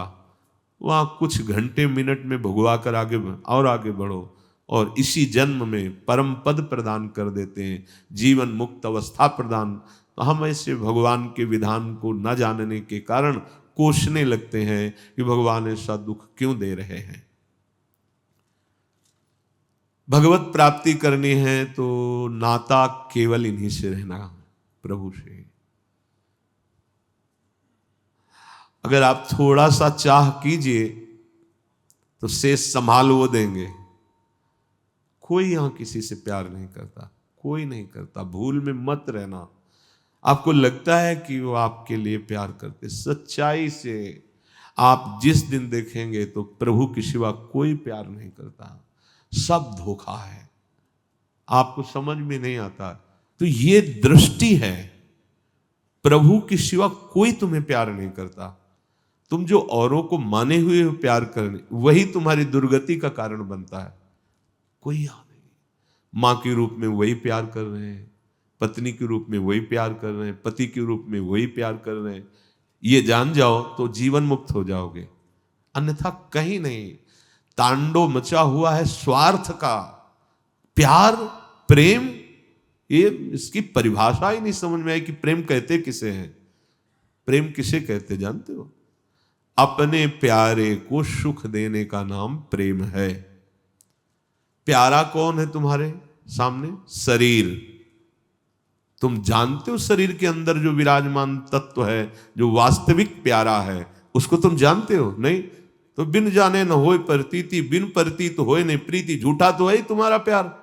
वहां कुछ घंटे मिनट में भुगवा कर आगे बढ़ो, और इसी जन्म में परम पद प्रदान कर देते हैं, जीवन मुक्त अवस्था प्रदान। तो हम ऐसे भगवान के विधान को न जानने के कारण कोसने लगते हैं कि भगवान ऐसा दुख क्यों दे रहे हैं। भगवत प्राप्ति करनी है तो नाता केवल इन्हीं से रहना, प्रभु से। अगर आप थोड़ा सा चाह कीजिए तो शेष संभाल वो देंगे। कोई यहां किसी से प्यार नहीं करता, कोई नहीं करता। भूल में मत रहना। आपको लगता है कि वो आपके लिए प्यार करते, सच्चाई से आप जिस दिन देखेंगे तो प्रभु के सिवा कोई प्यार नहीं करता, सब धोखा है, आपको समझ में नहीं आता। तो ये दृष्टि है, प्रभु के सिवा कोई तुम्हें प्यार नहीं करता। तुम जो औरों को माने हुए हो प्यार करने, वही तुम्हारी दुर्गति का कारण बनता है। कोई यहाँ नहीं। मां के रूप में वही प्यार कर रहे हैं, पत्नी के रूप में वही प्यार कर रहे हैं, पति के रूप में वही प्यार कर रहे हैं। ये जान जाओ तो जीवन मुक्त हो जाओगे, अन्यथा कहीं नहीं। तांडव मचा हुआ है स्वार्थ का। प्यार, प्रेम, ये इसकी परिभाषा ही नहीं समझ में आई कि प्रेम कहते किसे हैं। प्रेम किसे कहते जानते हो? अपने प्यारे को सुख देने का नाम प्रेम है। प्यारा कौन है तुम्हारे सामने? शरीर। तुम जानते हो शरीर के अंदर जो विराजमान तत्व है, जो वास्तविक प्यारा है, उसको तुम जानते हो? नहीं। तो बिन जाने न होए प्रतीति, बिन प्रतीत होए नहीं प्रीति। झूठा तो है ही तुम्हारा प्यार।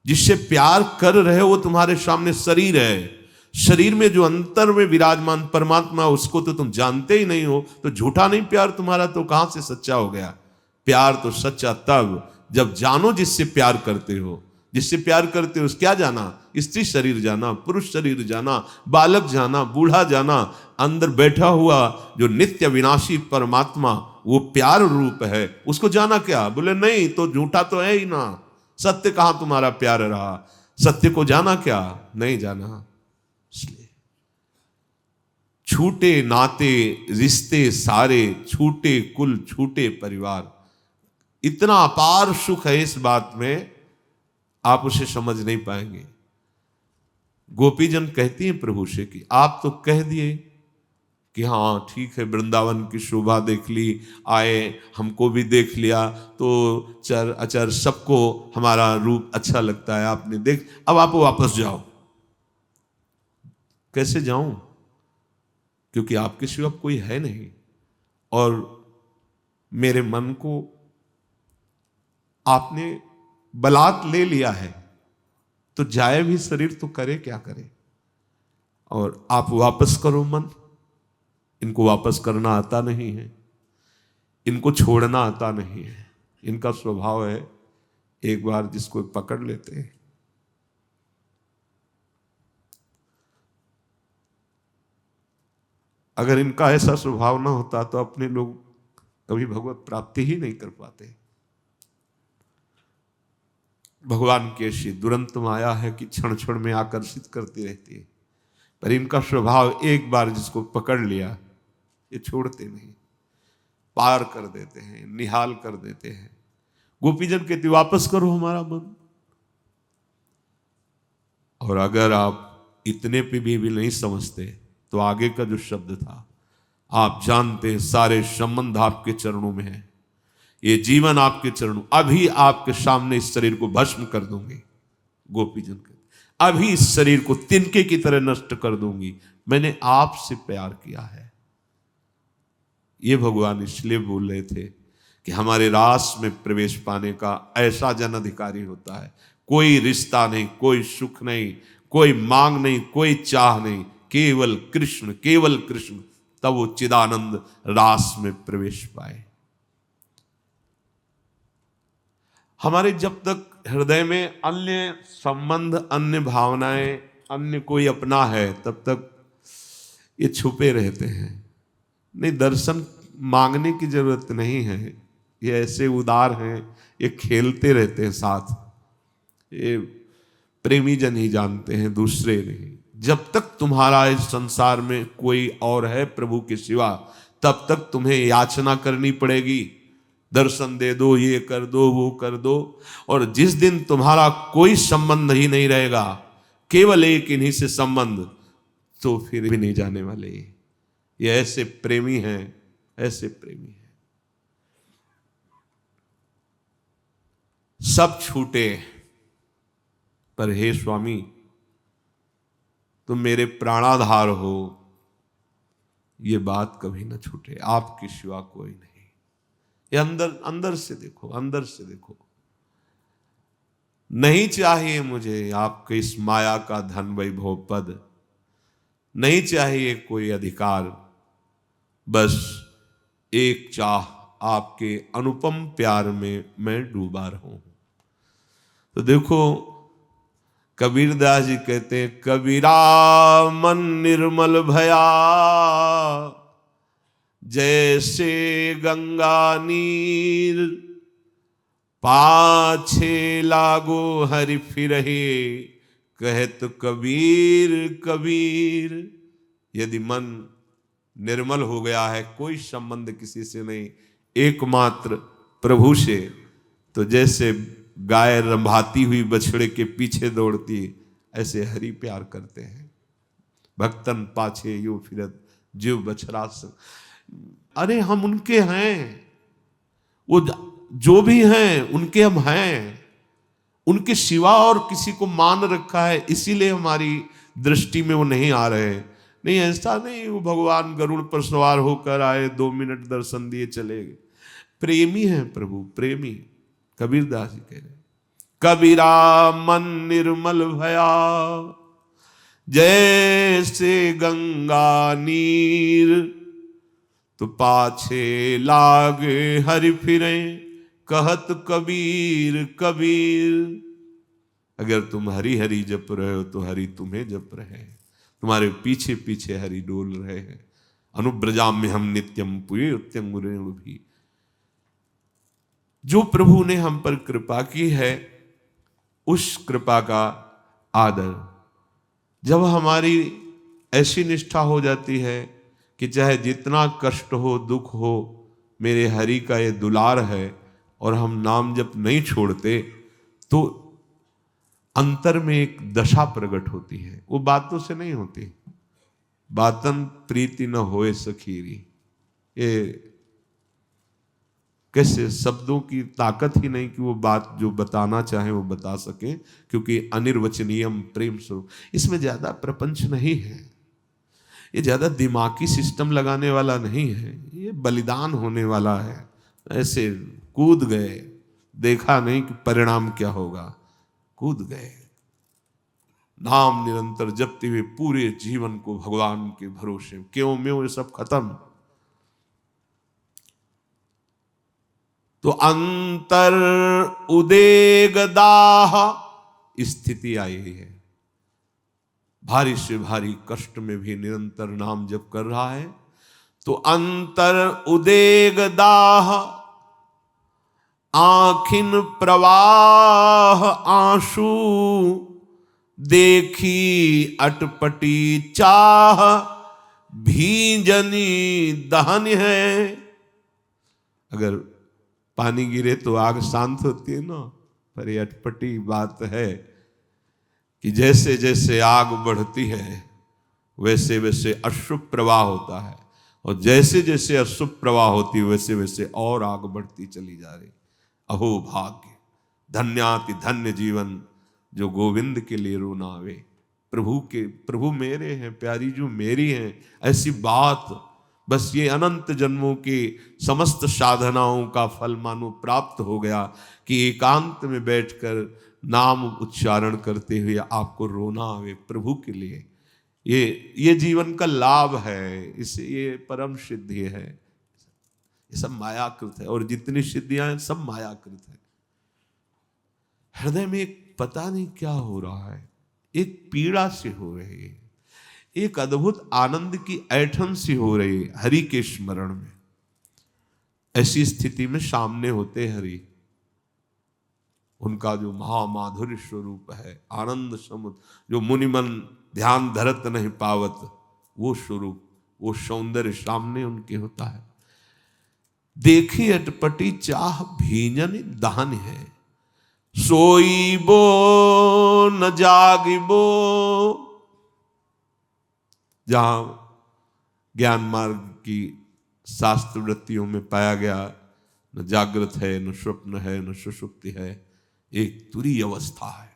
जिससे प्यार कर रहे हो वो तुम्हारे सामने शरीर है। शरीर में जो अंतर में विराजमान परमात्मा उसको तो तुम जानते ही नहीं हो, तो झूठा नहीं प्यार तुम्हारा, तो कहां से सच्चा हो गया? प्यार तो सच्चा तब जब जानो जिससे प्यार करते हो। जिससे प्यार करते हो क्या जाना? स्त्री शरीर जाना, पुरुष शरीर जाना, बालक जाना, बूढ़ा जाना। अंदर बैठा हुआ जो नित्य विनाशी परमात्मा वो प्यार रूप है, उसको जाना क्या? बोले नहीं, तो झूठा तो है ही ना, सत्य कहां तुम्हारा प्यार रहा? सत्य को जाना क्या? नहीं जाना। इसलिए छूटे नाते रिश्ते सारे, छूटे कुल छूटे परिवार। इतना अपार सुख है इस बात में, आप उसे समझ नहीं पाएंगे। गोपीजन कहती हैं प्रभु से कि आप तो कह दिए कि हाँ ठीक है, वृंदावन की शोभा देख ली, आए, हमको भी देख लिया, तो चर अचर सबको हमारा रूप अच्छा लगता है, आपने देख, अब आप वापस जाओ। कैसे जाऊं? क्योंकि आपके सिवा कोई है नहीं, और मेरे मन को आपने बलात् ले लिया है, तो जाए भी शरीर तो करे क्या करे? और आप वापस करो मन। इनको वापस करना आता नहीं है, इनको छोड़ना आता नहीं है। इनका स्वभाव है एक बार जिसको पकड़ लेते हैं, अगर इनका ऐसा स्वभाव ना होता तो अपने लोग कभी भगवत प्राप्ति ही नहीं कर पाते। भगवान की ऐसी दुरंत माया है कि क्षण क्षण में आकर्षित करती रहती है, पर इनका स्वभाव एक बार जिसको पकड़ लिया ये छोड़ते नहीं, पार कर देते हैं, निहाल कर देते हैं। गोपीजन कहते वापस करो हमारा मन। और अगर आप इतने पे भी नहीं समझते तो आगे का जो शब्द था, आप जानते हैं सारे संबंध आपके चरणों में है, ये जीवन आपके चरणों, अभी आपके सामने इस शरीर को भस्म कर दूंगी। गोपीजन कहते अभी इस शरीर को तिनके की तरह नष्ट कर दूंगी, मैंने आपसे प्यार किया है। ये भगवान इसलिए बोल रहे थे कि हमारे रास में प्रवेश पाने का ऐसा जन अधिकारी होता है, कोई रिश्ता नहीं, कोई सुख नहीं, कोई मांग नहीं, कोई चाह नहीं, केवल कृष्ण, केवल कृष्ण, तब वो चिदानंद रास में प्रवेश पाए। हमारे जब तक हृदय में अन्य संबंध, अन्य भावनाएं, अन्य कोई अपना है, तब तक ये छुपे रहते हैं। नहीं, दर्शन मांगने की जरूरत नहीं है, ये ऐसे उदार हैं, ये खेलते रहते हैं साथ, ये प्रेमी जन ही जानते हैं, दूसरे नहीं। जब तक तुम्हारा इस संसार में कोई और है प्रभु के सिवा, तब तक तुम्हें याचना करनी पड़ेगी, दर्शन दे दो, ये कर दो, वो कर दो। और जिस दिन तुम्हारा कोई संबंध ही नहीं रहेगा, केवल एक इन्हीं से संबंध, तो फिर भी नहीं जाने वाले। ये ऐसे प्रेमी हैं, ऐसे प्रेमी हैं। सब छूटे, पर हे स्वामी तुम मेरे प्राणाधार हो, ये बात कभी ना छूटे, आपके सिवा कोई नहीं। ये अंदर अंदर से देखो, अंदर से देखो। नहीं चाहिए मुझे आपके इस माया का धन वैभव पद, नहीं चाहिए कोई अधिकार, बस एक चाह आपके अनुपम प्यार में मैं डूबा रहूं। तो देखो कबीरदास जी कहते हैं, कबीरा मन निर्मल भया, जैसे गंगा नीर, पाछे लागो हरि फिरहे, कहत कबीर कबीर। यदि मन निर्मल हो गया है, कोई संबंध किसी से नहीं, एकमात्र प्रभु से, तो जैसे गाय रंभाती हुई बछड़े के पीछे दौड़ती, ऐसे हरि प्यार करते हैं। भक्तन पाछे यो फिरत जीव बछड़ा संग। अरे हम उनके हैं, वो जो भी हैं उनके हम हैं, उनके सिवा और किसी को मान रखा है, इसीलिए हमारी दृष्टि में वो नहीं आ रहे। नहीं, ऐसा नहीं वो भगवान गरुड़ पर सवार होकर आए, 2 मिनट दर्शन दिए चले गए। प्रेमी है प्रभु, प्रेमी। कबीरदास जी कह रहे, कबीरा मन निर्मल भया, जैसे गंगा नीर, तो पाछे लागे हरि फिरे, कहत कबीर कबीर। अगर तुम हरि हरि जप रहे हो तो हरि तुम्हें जप रहे हैं, तुम्हारे पीछे पीछे हरि डोल रहे हैं। अनुब्रजाम में हम नित्यम पुए उत्तम भी। जो प्रभु ने हम पर कृपा की है, उस कृपा का आदर। जब हमारी ऐसी निष्ठा हो जाती है कि चाहे जितना कष्ट हो दुख हो, मेरे हरि का ये दुलार है और हम नाम जप नहीं छोड़ते, तो अंतर में एक दशा प्रकट होती है। वो बातों से नहीं होती। बातन प्रीति न होए सखीरी, ये कैसे शब्दों की ताकत ही नहीं कि वो बात जो बताना चाहे वो बता सके, क्योंकि अनिर्वचनीयम प्रेम स्वरूप। इसमें ज्यादा प्रपंच नहीं है, ये ज्यादा दिमागी सिस्टम लगाने वाला नहीं है, ये बलिदान होने वाला है। ऐसे कूद गए, देखा नहीं कि परिणाम क्या होगा, कूद गए। नाम निरंतर जपते हुए पूरे जीवन को भगवान के भरोसे, क्यों म्यों ये सब खत्म। तो अंतर उदेग दाह स्थिति आई है। भारी से भारी कष्ट में भी निरंतर नाम जप कर रहा है, तो अंतर उदेग दाह, आखिन प्रवाह आंसू, देखी अटपटी चाह, भीजनी दहन है। अगर पानी गिरे तो आग शांत होती है ना, पर ये अटपटी बात है कि जैसे जैसे आग बढ़ती है वैसे वैसे अशुभ प्रवाह होता है, और जैसे जैसे अशुभ प्रवाह होती है वैसे वैसे और आग बढ़ती चली जा रही। अहो भाग्य, धन्याति धन्य जीवन, जो गोविंद के लिए रोना आवे। प्रभु मेरे हैं, प्यारी जो मेरी हैं, ऐसी बात बस ये अनंत जन्मों की समस्त साधनाओं का फल मानो प्राप्त हो गया कि एकांत में बैठकर नाम उच्चारण करते हुए आपको रोना आवे प्रभु के लिए। ये जीवन का लाभ है, इसे ये परम सिद्धि है। ये सब मायाकृत है, और जितनी सिद्धियां हैं सब मायाकृत है। हृदय में एक पता नहीं क्या हो रहा है, एक पीड़ा सी हो रही है, एक अद्भुत आनंद की ऐठन सी हो रही है हरि के स्मरण में। ऐसी स्थिति में सामने होते हरि, उनका जो महामाधुर्य स्वरूप है, आनंद समुद्र, जो मुनिमन ध्यान धरत नहीं पावत, वो स्वरूप, वो सौंदर्य सामने उनके होता है। देखी अटपटी चाह, भीजन दहन है, सोईबो न जागिबो। जहां ज्ञान मार्ग की शास्त्र वृत्तियों में पाया गया, न जागृत है, न स्वप्न है, न सुषुप्ति है, एक तुरी अवस्था है,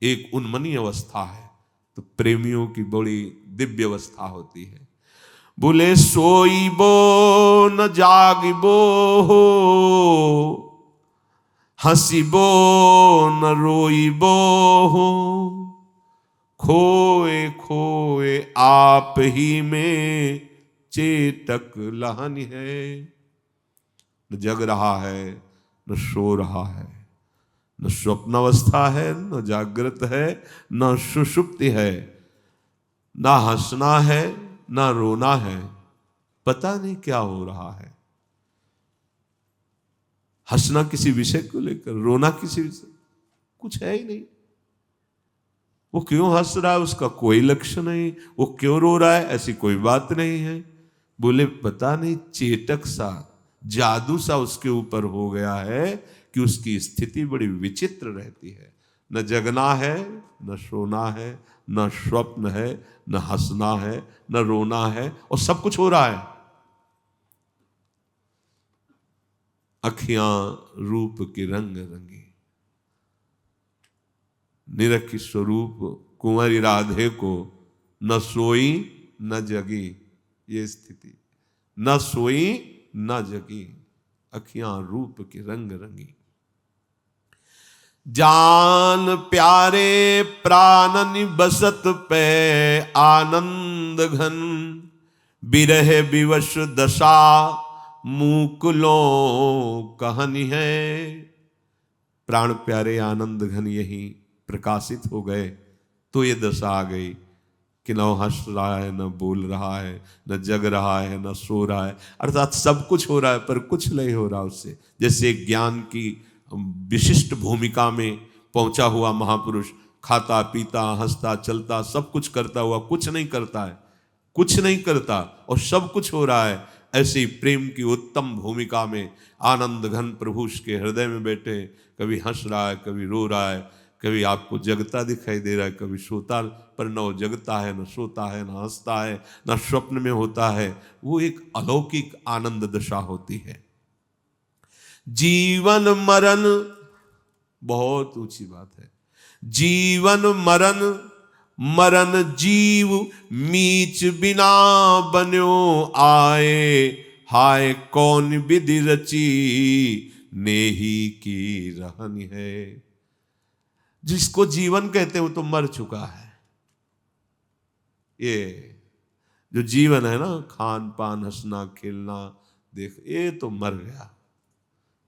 एक उन्मनी अवस्था है। तो प्रेमियों की बड़ी दिव्य अवस्था होती है। बोले सोईबो न जागिबो, हंसीबो न रोईबो, खोए खोए आप ही में चेतक लहन है। न जग रहा है, न सो रहा है, न स्वप्न अवस्था है, न जागृत है, न सुषुप्ति है, ना हंसना है, ना रोना है, पता नहीं क्या हो रहा है। हंसना किसी विषय को लेकर, रोना किसी विषय, कुछ है ही नहीं। वो क्यों हंस रहा है उसका कोई लक्ष्य नहीं, वो क्यों रो रहा है ऐसी कोई बात नहीं है। बोले पता नहीं चेतक सा, जादू सा उसके ऊपर हो गया है कि उसकी स्थिति बड़ी विचित्र रहती है। न जगना है, न सोना है, न स्वप्न है, न हंसना है, न रोना है, और सब कुछ हो रहा है। अखियां रूप के रंग रंगी, निरख स्वरूप कुंवरी राधे को न सोई न जगी। ये स्थिति, न सोई न जगी, अखियां रूप के रंग रंगी। जान प्यारे प्राणन बसत पे आनंद घन, बिरह विवश दशा मुकुलों कहनी है। प्राण प्यारे आनंद घन यही प्रकाशित हो गए तो ये दशा आ गई कि न हंस रहा है, न बोल रहा है, न जग रहा है, न सो रहा है, अर्थात सब कुछ हो रहा है पर कुछ नहीं हो रहा उससे। जैसे ज्ञान की विशिष्ट भूमिका में पहुंचा हुआ महापुरुष खाता पीता हंसता चलता सब कुछ करता हुआ कुछ नहीं करता है, कुछ नहीं करता और सब कुछ हो रहा है। ऐसे ही प्रेम की उत्तम भूमिका में आनंद घन प्रभु उसके हृदय में बैठे, कभी हंस रहा है, कभी रो रहा है, कभी आपको जगता दिखाई दे रहा है, कभी सोता, पर न वो जगता है, न सोता है, न हंसता है, न स्वप्न में होता है। वो एक अलौकिक आनंद दशा होती है। जीवन मरण, बहुत ऊंची बात है, जीवन मरण मरण जीव मीच बिना बन्यो आए, हाय कौन विधि रची नेही की रहन है। जिसको जीवन कहते हो तो मर चुका है। ये जो जीवन है ना, खान पान हंसना खेलना देख, ये तो मर गया।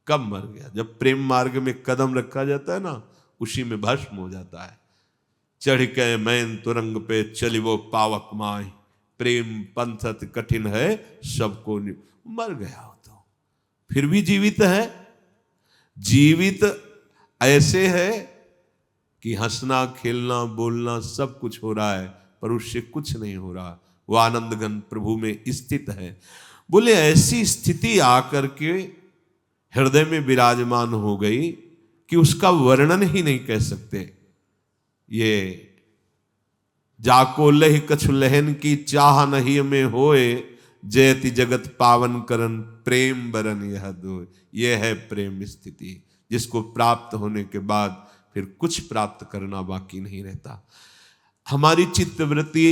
कब मर गया? जब प्रेम मार्ग में कदम रखा जाता है ना, उसी में भस्म हो जाता है। चढ़ के मैन तुरंग पे चली वो पावक माई, प्रेम पंथत कठिन है सबको। मर गया हो तो फिर भी जीवित है। जीवित ऐसे है कि हंसना खेलना बोलना सब कुछ हो रहा है पर उससे कुछ नहीं हो रहा। वो आनंदघन प्रभु में स्थित है। बोले ऐसी स्थिति आकर के हृदय में विराजमान हो गई कि उसका वर्णन ही नहीं कर सकते। ये जाको लह कछु लहन की चाह नहीं में होए, जयति जगत पावन करन प्रेम बरन यह दो। यह है प्रेम स्थिति, जिसको प्राप्त होने के बाद फिर कुछ प्राप्त करना बाकी नहीं रहता। हमारी चित्तवृत्ति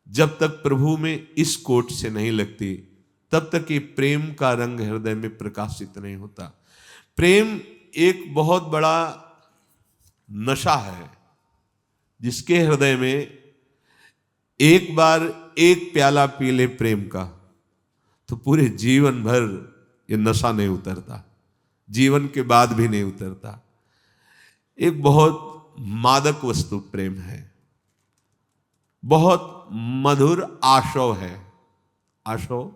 जब तक प्रभु में इस कोट से नहीं लगती तब तक ये प्रेम का रंग हृदय में प्रकाशित नहीं होता। प्रेम एक बहुत बड़ा नशा है, जिसके हृदय में एक बार एक प्याला पी ले प्रेम का तो पूरे जीवन भर ये नशा नहीं उतरता, जीवन के बाद भी नहीं उतरता। एक बहुत मादक वस्तु प्रेम है, बहुत मधुर आशव है। आशव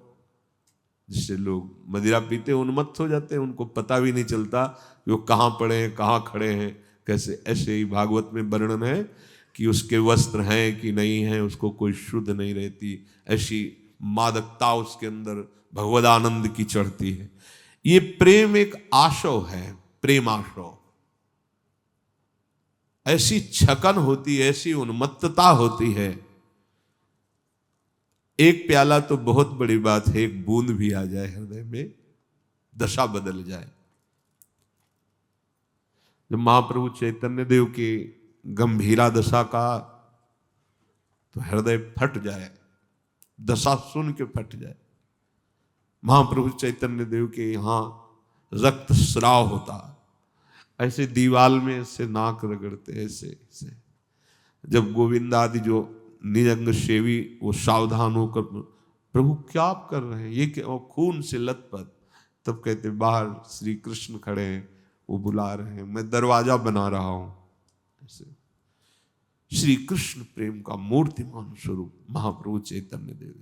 जिससे लोग मदिरा पीते उन्मत्त हो जाते हैं, उनको पता भी नहीं चलता कि वो कहाँ पड़े हैं, कहाँ खड़े हैं, कैसे। ऐसे ही भागवत में वर्णन है कि उसके वस्त्र हैं कि नहीं हैं, उसको कोई शुद्ध नहीं रहती। ऐसी मादकता उसके अंदर भगवदानंद की चढ़ती है। ये प्रेम एक आशव है, प्रेम आशव। ऐसी छकन होती है, ऐसी उन्मत्तता होती है। एक प्याला तो बहुत बड़ी बात है, एक बूंद भी आ जाए हृदय में, दशा बदल जाए। जब महाप्रभु चैतन्य देव की गंभीरा दशा का तो हृदय फट जाए, दशा सुन के फट जाए। महाप्रभु चैतन्य देव के यहां रक्त स्राव होता, ऐसे दीवाल में ऐसे नाक रगड़ते, ऐसे ऐसे। जब गोविंद आदि जो निजंग सेवी वो सावधान होकर, प्रभु क्या आप कर रहे हैं, ये क्या, खून से लथपथ। तब कहते बाहर श्री कृष्ण खड़े हैं, वो बुला रहे हैं, मैं दरवाजा बना रहा हूं। ऐसे श्री कृष्ण प्रेम का मूर्तिमान स्वरूप महाप्रभु चैतन्य देव।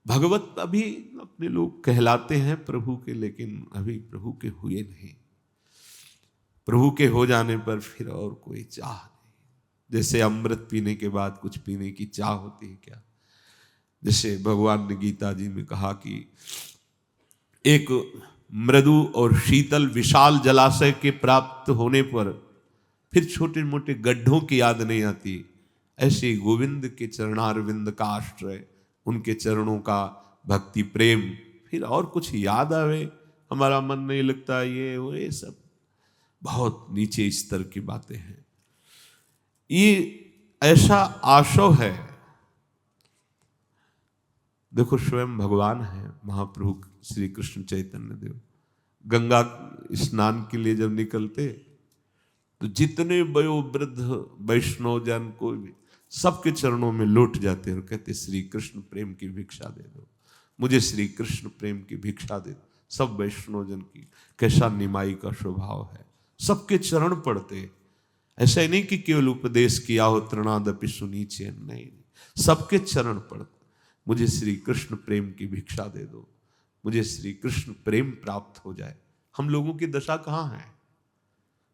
भगवत अभी अपने लोग कहलाते हैं प्रभु के, लेकिन अभी प्रभु के हुए नहीं। प्रभु के हो जाने पर फिर और कोई चाह नहीं। जैसे अमृत पीने के बाद कुछ पीने की चाह होती है क्या? जैसे भगवान ने गीता जी में कहा कि एक मृदु और शीतल विशाल जलाशय के प्राप्त होने पर फिर छोटे मोटे गड्ढों की याद नहीं आती। ऐसे गोविंद के चरणारविंद का आश्रय, उनके चरणों का भक्ति प्रेम, फिर और कुछ याद आवे हमारा मन नहीं लगता। ये सब बहुत नीचे स्तर की बातें हैं। ये ऐसा आशव है। देखो स्वयं भगवान है महाप्रभु श्री कृष्ण चैतन्य देव, गंगा स्नान के लिए जब निकलते तो जितने वयोवृद्ध वैष्णव जन को भी सबके चरणों में लौट जाते और कहते श्री कृष्ण प्रेम की भिक्षा दे दो, मुझे श्री कृष्ण प्रेम की भिक्षा दे दो। सब वैष्णव जन की कैसा निमाई का स्वभाव है, सबके चरण पड़ते। ऐसा ही नहीं कि केवल उपदेश किया हो तृणादपि सुनीचे, नहीं, सबके चरण पड़ते। मुझे श्री कृष्ण प्रेम की भिक्षा दे दो, मुझे श्री कृष्ण प्रेम प्राप्त हो जाए। हम लोगों की दशा कहाँ है?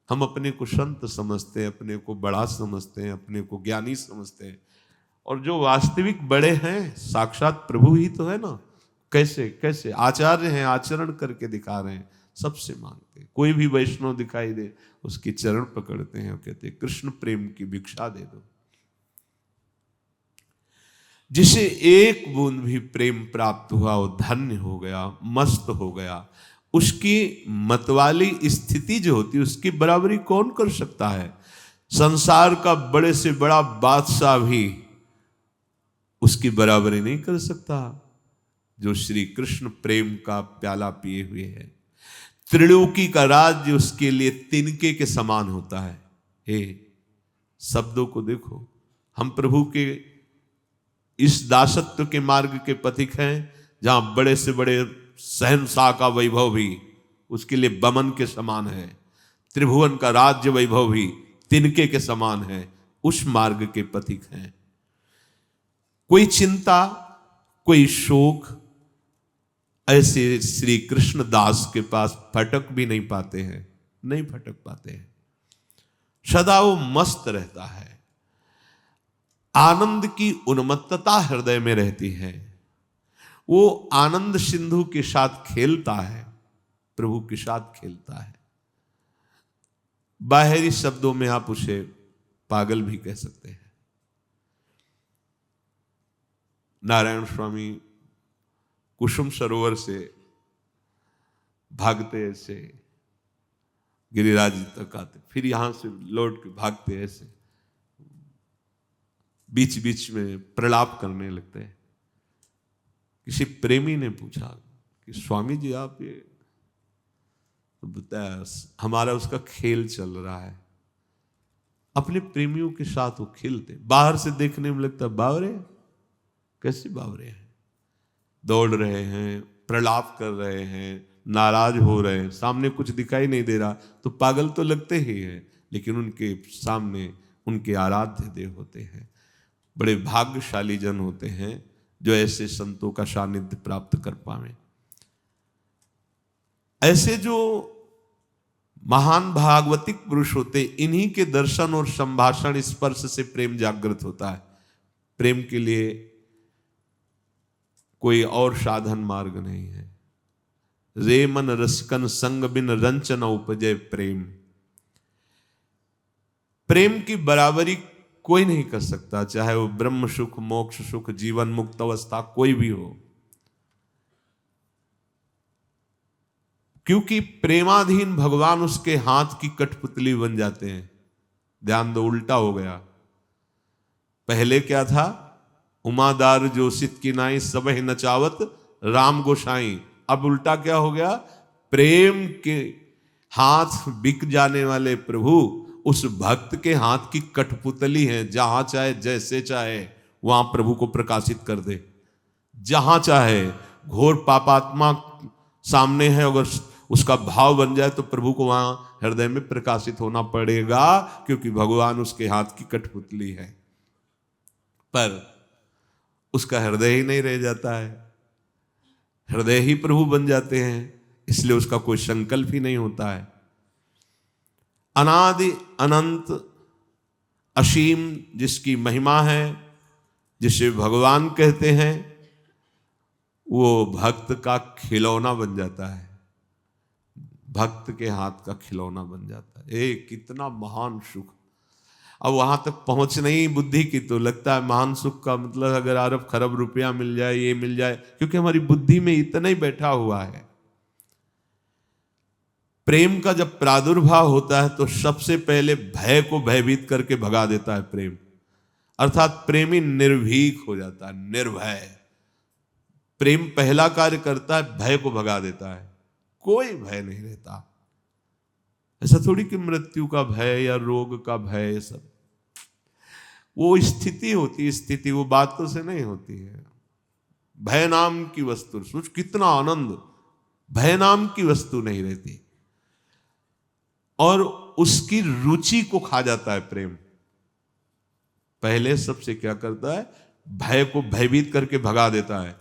हम अपने को संत समझते हैं, अपने को बड़ा समझते हैं, अपने को ज्ञानी समझते हैं, और जो वास्तविक बड़े हैं साक्षात प्रभु ही तो है ना। कैसे कैसे आचार्य हैं, आचरण करके दिखा रहे हैं, सबसे मांगते हैं। कोई भी वैष्णव दिखाई दे उसके चरण पकड़ते हैं और कहते हैं कृष्ण प्रेम की भिक्षा दे दो। जिसे एक बूंद भी प्रेम प्राप्त हुआ वो धन्य हो गया, मस्त हो गया। उसकी मतवाली स्थिति जो होती है उसकी बराबरी कौन कर सकता है? संसार का बड़े से बड़ा बादशाह भी उसकी बराबरी नहीं कर सकता जो श्री कृष्ण प्रेम का प्याला पिए हुए है। त्रिलोकी का राज्य उसके लिए तिनके के समान होता है। हे, शब्दों को देखो, हम प्रभु के इस दासत्व के मार्ग के पथिक हैं जहां बड़े से बड़े शहंशाह का वैभव भी उसके लिए बमन के समान है, त्रिभुवन का राज्य वैभव भी तिनके के समान है, उस मार्ग के पथिक हैं। कोई चिंता, कोई शोक ऐसे श्री कृष्ण दास के पास फटक भी नहीं पाते हैं, नहीं फटक पाते हैं। सदा वो मस्त रहता है, आनंद की उन्मत्तता हृदय में रहती है। वो आनंद सिंधु के साथ खेलता है, प्रभु के साथ खेलता है। बाहरी शब्दों में आप उसे पागल भी कह सकते हैं। नारायण स्वामी कुसुम सरोवर से भागते ऐसे गिरिराज तक आते, फिर यहां से लौट के भागते ऐसे, बीच बीच में प्रलाप करने लगते हैं। किसी प्रेमी ने पूछा कि स्वामी जी आप ये, तो बताया हमारा उसका खेल चल रहा है। अपने प्रेमियों के साथ वो खेलते, बाहर से देखने में लगता बावरे, कैसे बावरे हैं, दौड़ रहे हैं, प्रलाप कर रहे हैं, नाराज हो रहे हैं, सामने कुछ दिखाई नहीं दे रहा तो पागल तो लगते ही हैं, लेकिन उनके सामने उनके आराध्य देव होते हैं। बड़े भाग्यशाली जन होते हैं जो ऐसे संतों का सानिध्य प्राप्त कर पावे। ऐसे जो महान भागवतिक पुरुष होते, इन्हीं के दर्शन और संभाषण स्पर्श से प्रेम जागृत होता है। प्रेम के लिए कोई और साधन मार्ग नहीं है। रे मन रसकन संग बिन रंच न उपजय प्रेम। प्रेम की बराबरी कोई नहीं कर सकता, चाहे वो ब्रह्म सुख, मोक्ष सुख, जीवन मुक्त अवस्था कोई भी हो, क्योंकि प्रेमाधीन भगवान उसके हाथ की कठपुतली बन जाते हैं। ध्यान दो, उल्टा हो गया। पहले क्या था? उमादार जोशित की नाई सबह नचावत राम गोसाई। अब उल्टा क्या हो गया? प्रेम के हाथ बिक जाने वाले प्रभु उस भक्त के हाथ की कठपुतली है। जहां चाहे जैसे चाहे वहां प्रभु को प्रकाशित कर दे, जहां चाहे। घोर पापात्मा सामने है, अगर उसका भाव बन जाए तो प्रभु को वहां हृदय में प्रकाशित होना पड़ेगा, क्योंकि भगवान उसके हाथ की कठपुतली है। पर उसका हृदय ही नहीं रह जाता है, हृदय ही प्रभु बन जाते हैं, इसलिए उसका कोई संकल्प ही नहीं होता है। अनादि अनंत असीम जिसकी महिमा है, जिसे भगवान कहते हैं, वो भक्त का खिलौना बन जाता है, भक्त के हाथ का खिलौना बन जाता है। कितना महान सुख! अब वहां तक पहुंच नहीं बुद्धि की तो लगता है महान सुख का मतलब अगर अरब खरब रुपया मिल जाए, ये मिल जाए, क्योंकि हमारी बुद्धि में इतना ही बैठा हुआ है। प्रेम का जब प्रादुर्भाव होता है तो सबसे पहले भय को भयभीत करके भगा देता है प्रेम, अर्थात प्रेमी निर्भीक हो जाता है, निर्भय। प्रेम पहला कार्य करता है, भय को भगा देता है। कोई भय नहीं रहता। ऐसा थोड़ी कि मृत्यु का भय या रोग का भय, ये सब वो स्थिति होती है, स्थिति वो बातों से नहीं होती है। भय नाम की वस्तु, सोच कितना आनंद, भय नाम की वस्तु नहीं रहती। और उसकी रुचि को खा जाता है प्रेम। पहले सबसे क्या करता है, भय को भयभीत करके भगा देता है,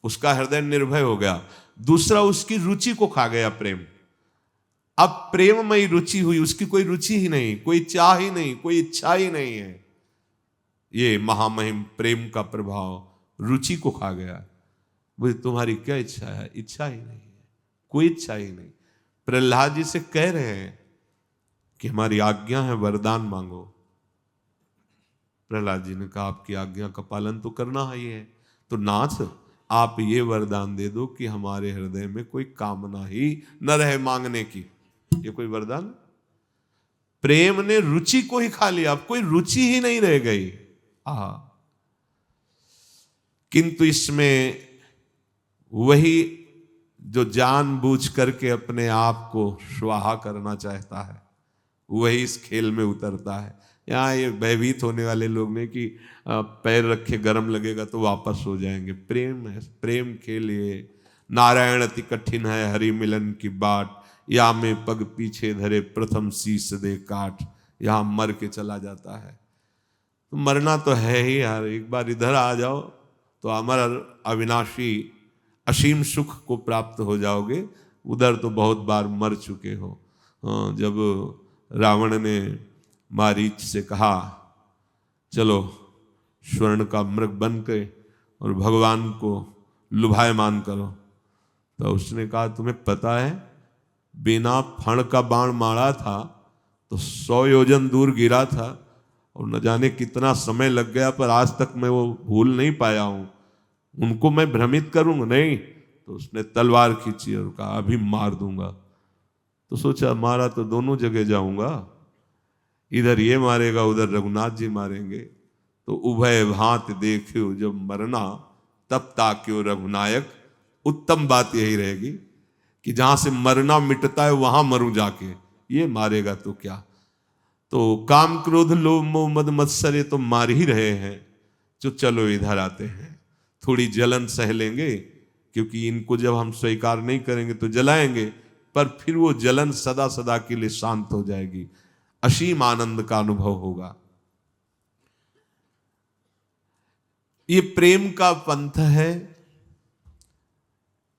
उसका हृदय निर्भय हो गया। दूसरा, उसकी रुचि को खा गया प्रेम। अब प्रेममयी रुचि हुई, उसकी कोई रुचि ही नहीं, कोई चाह ही नहीं, कोई इच्छा ही नहीं है। ये महामहिम प्रेम का प्रभाव रुचि को खा गया। बोले तुम्हारी क्या इच्छा है? इच्छा ही नहीं है, कोई इच्छा ही नहीं। प्रहलाद जी से कह रहे हैं कि हमारी आज्ञा है, वरदान मांगो। प्रहलाद जी ने कहा आपकी आज्ञा का पालन तो करना ही है, तो नाथ आप ये वरदान दे दो कि हमारे हृदय में कोई कामना ही न रहे मांगने की। ये कोई वरदान? प्रेम ने रुचि को ही खा लिया, अब कोई रुचि ही नहीं रह गई। किंतु इसमें वही जो जानबूझ करके अपने आप को स्वाहा करना चाहता है, वही इस खेल में उतरता है। यहाँ ये भयभीत होने वाले लोग ने कि पैर रखे गर्म लगेगा तो वापस हो जाएंगे। प्रेम है, प्रेम खेल ये। नारायण अति कठिन है हरि मिलन की बाट, या में पग पीछे धरे प्रथम शीश दे काट। यहाँ मर के चला जाता है, तो मरना तो है ही यार। एक बार इधर आ जाओ तो अमर अविनाशी असीम सुख को प्राप्त हो जाओगे, उधर तो बहुत बार मर चुके हो। जब रावण ने मारीच से कहा चलो स्वर्ण का मृग बन के और भगवान को लुभायमान करो, तो उसने कहा तुम्हें पता है बिना फण का बाण मारा था तो 100 योजन दूर गिरा था, और न जाने कितना समय लग गया, पर आज तक मैं वो भूल नहीं पाया हूं। उनको मैं भ्रमित करूंगा नहीं। तो उसने तलवार खींची और कहा अभी मार दूंगा। तो सोचा मारा तो दोनों जगह जाऊंगा, इधर ये मारेगा उधर रघुनाथ जी मारेंगे, तो उभय भांत देखियो जब मरना तब ताक्यो रघुनायक। उत्तम बात यही रहेगी कि जहां से मरना मिटता है वहां मरूं जाके, ये मारेगा तो क्या। तो काम क्रोध लोभ मोह मद मत्सर ये तो मार ही रहे हैं, जो चलो इधर आते हैं, थोड़ी जलन सह लेंगे, क्योंकि इनको जब हम स्वीकार नहीं करेंगे तो जलाएंगे, पर फिर वो जलन सदा सदा के लिए शांत हो जाएगी, असीम आनंद का अनुभव होगा। ये प्रेम का पंथ है,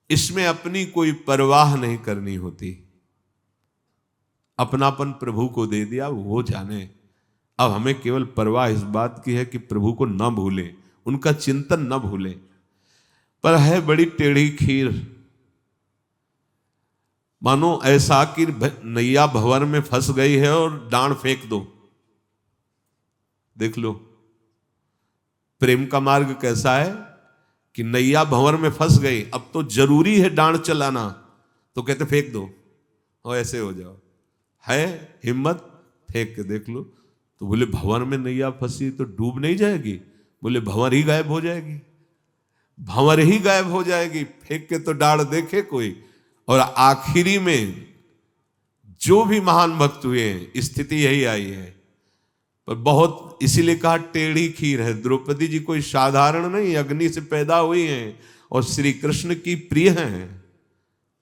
इसमें अपनी कोई परवाह नहीं करनी होती। अपनापन प्रभु को दे दिया, वो जाने। अब हमें केवल परवाह इस बात की है कि प्रभु को न भूलें, उनका चिंतन न भूलें। पर है बड़ी टेढ़ी खीर, मानो ऐसा कि नैया भंवर में फंस गई है और डांड फेंक दो। देख लो प्रेम का मार्ग कैसा है कि नैया भंवर में फंस गई, अब तो जरूरी है डांड चलाना, तो कहते फेंक दो और ऐसे हो जाओ। है हिम्मत, फेंक के देख लो। तो बोले भंवर में नैया फंसी तो डूब नहीं जाएगी? बोले भंवर ही गायब हो जाएगी, भंवर ही गायब हो जाएगी, फेंक के तो डांड देखे कोई। और आखिरी में जो भी महान भक्त हुए हैं स्थिति यही आई है। पर बहुत इसीलिए कहा टेढ़ी खीर है। द्रौपदी जी कोई साधारण नहीं, अग्नि से पैदा हुई हैं और श्री कृष्ण की प्रिय हैं,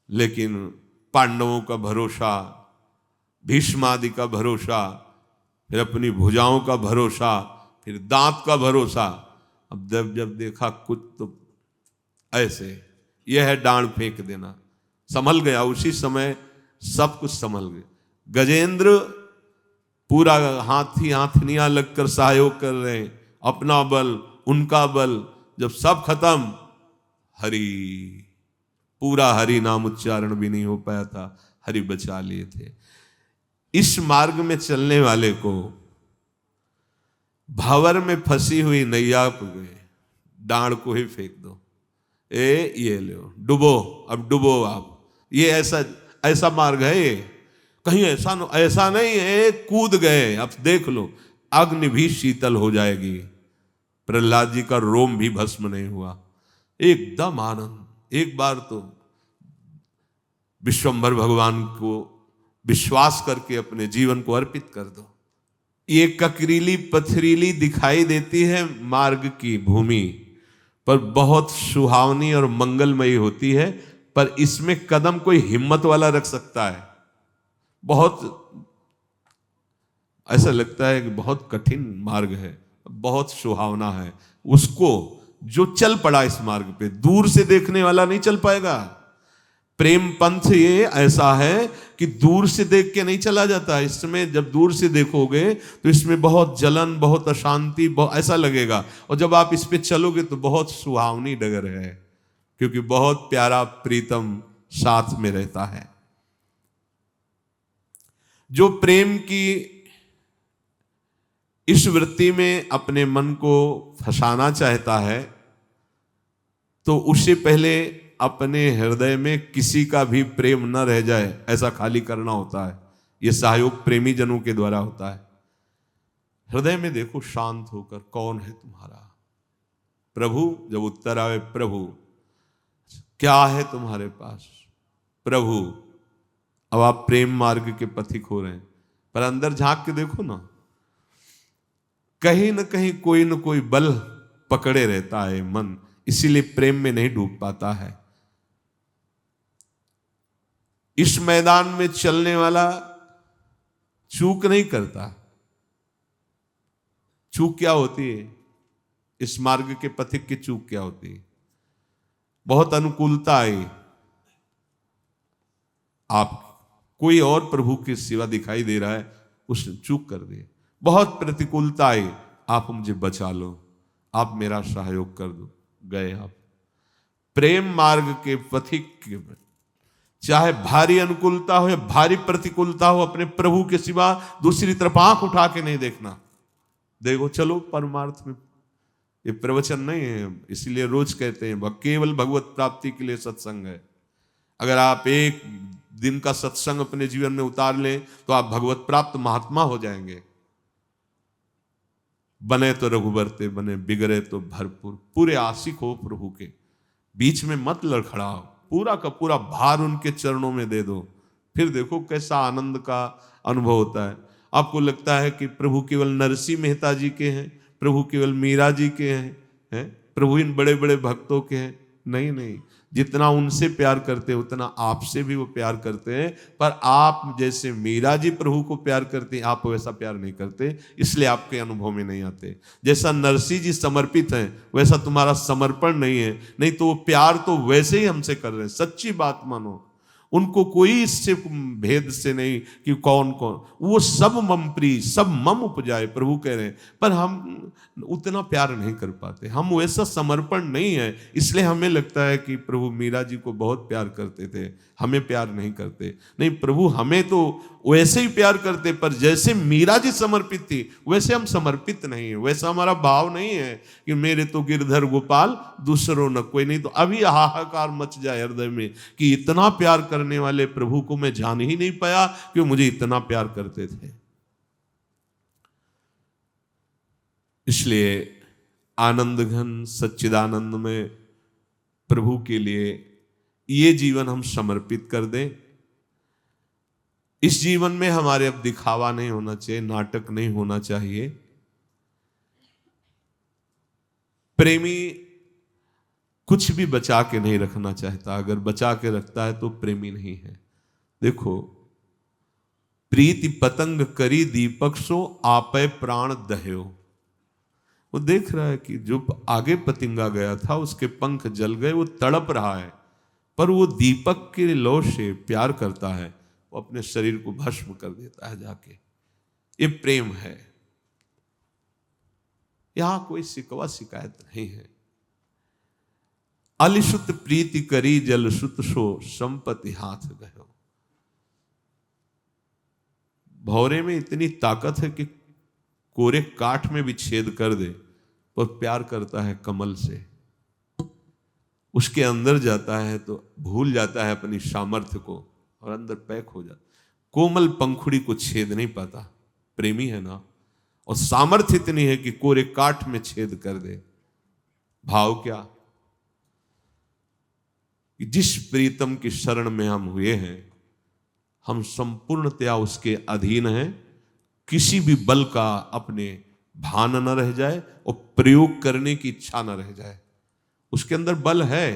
लेकिन पांडवों का भरोसा, भीष्मादि का भरोसा, फिर अपनी भुजाओं का भरोसा, फिर दांत का भरोसा। अब जब देखा कुछ तो ऐसे, यह है डांड फेंक देना। संभल गया उसी समय, सब कुछ संभल गया। गजेंद्र पूरा हाथी हाथनियां लगकर सहयोग कर रहे हैं, अपना बल उनका बल, जब सब खत्म, हरि, पूरा हरि नाम उच्चारण भी नहीं हो पाया था, हरि बचा लिए थे। इस मार्ग में चलने वाले को भंवर में फंसी हुई नैया गए, डांड को ही फेंक दो, ये लो डुबो, अब डुबो आप। ये ऐसा मार्ग है ये, कहीं ऐसा नहीं है कूद गए, अब देख लो अग्नि भी शीतल हो जाएगी। प्रहलाद जी का रोम भी भस्म नहीं हुआ, एकदम आनंद। एक बार तो विश्वंभर भगवान को विश्वास करके अपने जीवन को अर्पित कर दो। ये ककरीली पथरीली दिखाई देती है मार्ग की भूमि, पर बहुत सुहावनी और मंगलमयी होती है, पर इसमें कदम कोई हिम्मत वाला रख सकता है। बहुत ऐसा लगता है कि बहुत कठिन मार्ग है, बहुत सुहावना है, उसको जो चल पड़ा इस मार्ग पे, दूर से देखने वाला नहीं चल पाएगा। प्रेम पंथ ये ऐसा है कि दूर से देख के नहीं चला जाता। इसमें जब दूर से देखोगे तो इसमें बहुत जलन, बहुत अशांति, बहुत ऐसा लगेगा, और जब आप इस पे चलोगे तो बहुत सुहावनी डगर है, क्योंकि बहुत प्यारा प्रीतम साथ में रहता है। जो प्रेम की इस वृत्ति में अपने मन को फंसाना चाहता है, तो उससे पहले अपने हृदय में किसी का भी प्रेम न रह जाए ऐसा खाली करना होता है। यह सहयोग प्रेमी जनों के द्वारा होता है। हृदय में देखो शांत होकर, कौन है तुम्हारा प्रभु। जब उत्तर आवे प्रभु, क्या है तुम्हारे पास प्रभु, अब आप प्रेम मार्ग के पथिक हो रहे हैं। पर अंदर झांक के देखो ना, कहीं न कहीं कोई न कोई बल पकड़े रहता है मन, इसीलिए प्रेम में नहीं डूब पाता है। इस मैदान में चलने वाला चूक नहीं करता। चूक क्या होती है? इस मार्ग के पथिक की चूक क्या होती है? बहुत अनुकूलता आई, आप कोई और प्रभु की सिवा दिखाई दे रहा है, उसने चूक कर दी। बहुत प्रतिकूलता आई, आप मुझे बचा लो, आप मेरा सहयोग कर दो, गए आप। प्रेम मार्ग के पथिक, चाहे भारी अनुकूलता हो या भारी प्रतिकूलता हो, अपने प्रभु के सिवा दूसरी तरफ आंख उठा के नहीं देखना। देखो चलो परमार्थ में। ये प्रवचन नहीं है, इसीलिए रोज कहते हैं केवल भगवत प्राप्ति के लिए सत्संग है। अगर आप एक दिन का सत्संग अपने जीवन में उतार लें तो आप भगवत प्राप्त महात्मा हो जाएंगे। बने तो रघुबरते बने, बिगड़े तो भरपूर। पूरे आशिक हो प्रभु के, बीच में मत लड़खड़ाओ, पूरा का पूरा भार उनके चरणों में दे दो। फिर देखो कैसा आनंद का अनुभव होता है। आपको लगता है कि प्रभु केवल नरसिंह मेहता जी के हैं, प्रभु केवल मीरा जी के हैं, प्रभु इन बड़े बड़े भक्तों के हैं। नहीं नहीं, जितना उनसे प्यार करते हैं उतना आपसे भी वो प्यार करते हैं। पर आप जैसे मीरा जी प्रभु को प्यार करते हैं, आप वैसा प्यार नहीं करते, इसलिए आपके अनुभव में नहीं आते। जैसा नरसिंह जी समर्पित हैं वैसा तुम्हारा समर्पण नहीं है, नहीं तो वो प्यार तो वैसे ही हमसे कर रहे हैं। सच्ची बात मानो, उनको कोई इससे भेद से नहीं कि कौन कौन, वो सब मम प्रिय, सब मम उपजाए, प्रभु कह रहे हैं। पर हम उतना प्यार नहीं कर पाते, हम वैसा समर्पण नहीं है, इसलिए हमें लगता है कि प्रभु मीरा जी को बहुत प्यार करते थे, हमें प्यार नहीं करते। नहीं, प्रभु हमें तो वैसे ही प्यार करते, पर जैसे मीरा जी समर्पित थी वैसे हम समर्पित नहीं है, वैसा हमारा भाव नहीं है कि मेरे तो गिरधर गोपाल दूसरों न कोई। नहीं तो अभी हाहाकार मच जाए हृदय में कि इतना प्यार करने वाले प्रभु को मैं जान ही नहीं पाया कि मुझे इतना प्यार करते थे। इसलिए आनंद घन सच्चिदानंद में प्रभु के लिए ये जीवन हम समर्पित कर दें। इस जीवन में हमारे अब दिखावा नहीं होना चाहिए, नाटक नहीं होना चाहिए। प्रेमी कुछ भी बचा के नहीं रखना चाहता, अगर बचा के रखता है तो प्रेमी नहीं है। देखो, प्रीति पतंग करी दीपक सो आपे प्राण दह्यो। वो देख रहा है कि जो आगे पतंगा गया था उसके पंख जल गए, वो तड़प रहा है, पर वो दीपक के लौ से प्यार करता है, वो अपने शरीर को भस्म कर देता है जाके। ये प्रेम है। यहां कोई शिकवा शिकायत नहीं है। अलिसुत प्रीति करी जल सुत सो संपत्ति हाथ गयो। भौरे में इतनी ताकत है कि कोरे काठ में भी छेद कर दे, पर प्यार करता है कमल से। उसके अंदर जाता है तो भूल जाता है अपनी सामर्थ्य को और अंदर पैक हो जाता। कोमल पंखुड़ी को छेद नहीं पाता, प्रेमी है ना। और सामर्थ्य इतनी है कि कोरे काठ में छेद कर दे। भाव क्या? कि जिस प्रीतम की शरण में हम हुए हैं, हम संपूर्णतया उसके अधीन हैं। किसी भी बल का अपने भान न रह जाए और प्रयोग करने की इच्छा न रह जाए। उसके अंदर बल है,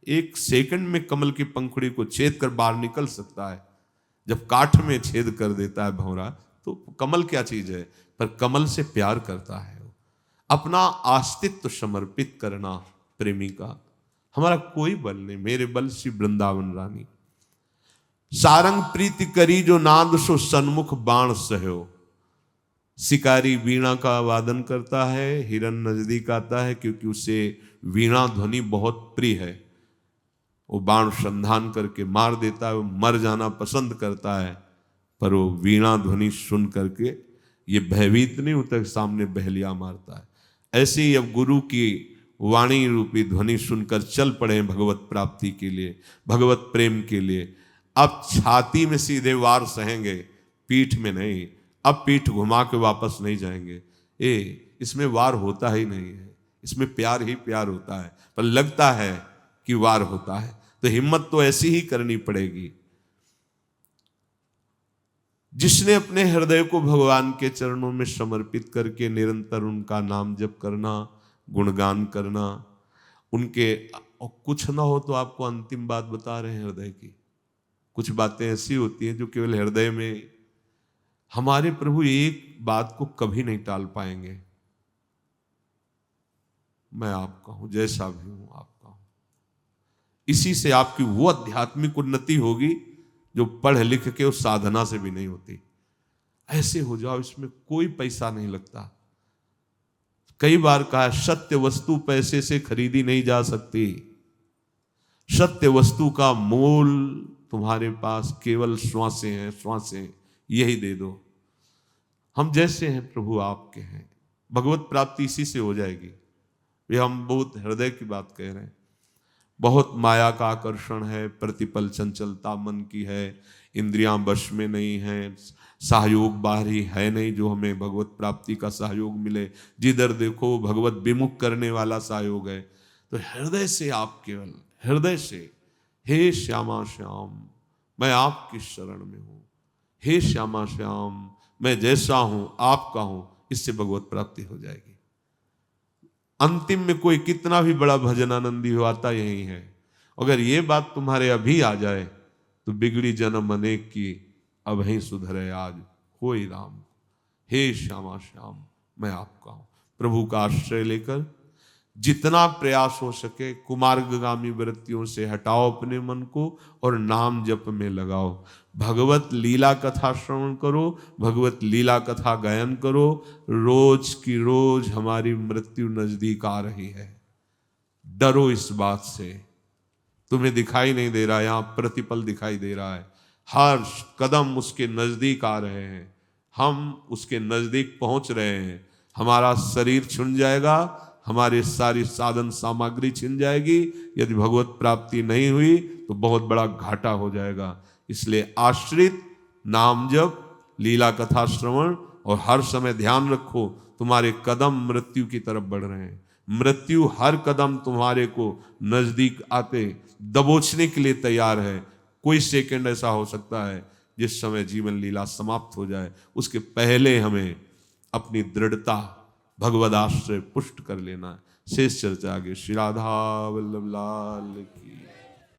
एक सेकंड में कमल की पंखुड़ी को छेद कर बाहर निकल सकता है। जब काठ में छेद कर देता है भंवरा, तो कमल क्या चीज है, पर कमल से प्यार करता है। अपना अस्तित्व समर्पित करना प्रेमी का। हमारा कोई बल नहीं, मेरे बल श्री वृंदावन रानी। सारंग प्रीति करी जो नाद सो सन्मुख बाण सहयो। शिकारी वीणा का वादन करता है, हिरन नजदीक आता है क्योंकि उसे वीणा ध्वनि बहुत प्रिय है। वो बाण संधान करके मार देता है, वो मर जाना पसंद करता है, पर वो वीणा ध्वनि सुन करके ये भयभीत नहीं होता, सामने बहलिया मारता है। ऐसे ही अब गुरु की वाणी रूपी ध्वनि सुनकर चल पड़े भगवत प्राप्ति के लिए, भगवत प्रेम के लिए। अब छाती में सीधे वार सहेंगे, पीठ में नहीं। अब पीठ घुमा के वापस नहीं जाएंगे। इसमें वार होता ही नहीं है, इसमें प्यार ही प्यार होता है, पर लगता है कि वार होता है। तो हिम्मत तो ऐसी ही करनी पड़ेगी। जिसने अपने हृदय को भगवान के चरणों में समर्पित करके निरंतर उनका नाम जप करना, गुणगान करना, उनके कुछ ना हो तो आपको अंतिम बात बता रहे हैं हृदय की। कुछ बातें ऐसी होती हैं जो केवल हृदय में, हमारे प्रभु एक बात को कभी नहीं टाल पाएंगे। मैं आपका हूं, जैसा भी हूं आपका हूं। इसी से आपकी वो आध्यात्मिक उन्नति होगी जो पढ़ लिख के उस साधना से भी नहीं होती। ऐसे हो जाओ, इसमें कोई पैसा नहीं लगता। कई बार कहा, सत्य वस्तु पैसे से खरीदी नहीं जा सकती। सत्य वस्तु का मूल तुम्हारे पास केवल श्वासें हैं, श्वासें, यही दे दो। हम जैसे हैं प्रभु आपके हैं। भगवत प्राप्ति इसी से हो जाएगी। ये हम बहुत हृदय की बात कह रहे हैं। बहुत माया का आकर्षण है, प्रतिपल चंचलता मन की है, इंद्रियां वश में नहीं है, सहयोग बाहरी है नहीं जो हमें भगवत प्राप्ति का सहयोग मिले। जिधर देखो भगवत विमुख करने वाला सहयोग है। तो हृदय से आप केवल हृदय से, हे श्यामा श्याम मैं आपकी शरण में हूं, हे श्यामा श्याम मैं जैसा हूं आपका हूं, इससे भगवत प्राप्ति हो जाएगी। अंतिम में कोई कितना भी बड़ा भजनानंदी हो, आता यही है। अगर ये बात तुम्हारे अभी आ जाए तो बिगड़ी जन्म अनेक की, अब ही सुधरे आज होई राम। हे श्यामा श्याम मैं आपका हूं। प्रभु का आश्रय लेकर जितना प्रयास हो सके कुमार्गगामी वृत्तियों से हटाओ अपने मन को और नाम जप में लगाओ। भगवत लीला कथा श्रवण करो, भगवत लीला कथा गायन करो। रोज की रोज हमारी मृत्यु नजदीक आ रही है। डरो इस बात से। तुम्हें दिखाई नहीं दे रहा, यहां प्रतिपल दिखाई दे रहा है। हर कदम उसके नजदीक आ रहे हैं, हम उसके नजदीक पहुंच रहे हैं। हमारा शरीर छूट जाएगा, हमारी सारी साधन सामग्री छिन जाएगी। यदि भगवत प्राप्ति नहीं हुई तो बहुत बड़ा घाटा हो जाएगा। इसलिए आश्रित नाम जप, लीला कथा श्रवण, और हर समय ध्यान रखो तुम्हारे कदम मृत्यु की तरफ बढ़ रहे हैं। मृत्यु हर कदम तुम्हारे को नजदीक आते दबोचने के लिए तैयार है। कोई सेकंड ऐसा हो सकता है जिस समय जीवन लीला समाप्त हो जाए। उसके पहले हमें अपनी दृढ़ता भगवद आश्रय पुष्ट कर लेना है। शेष चर्चा आगे। श्री राधा वल्लभ लाल की।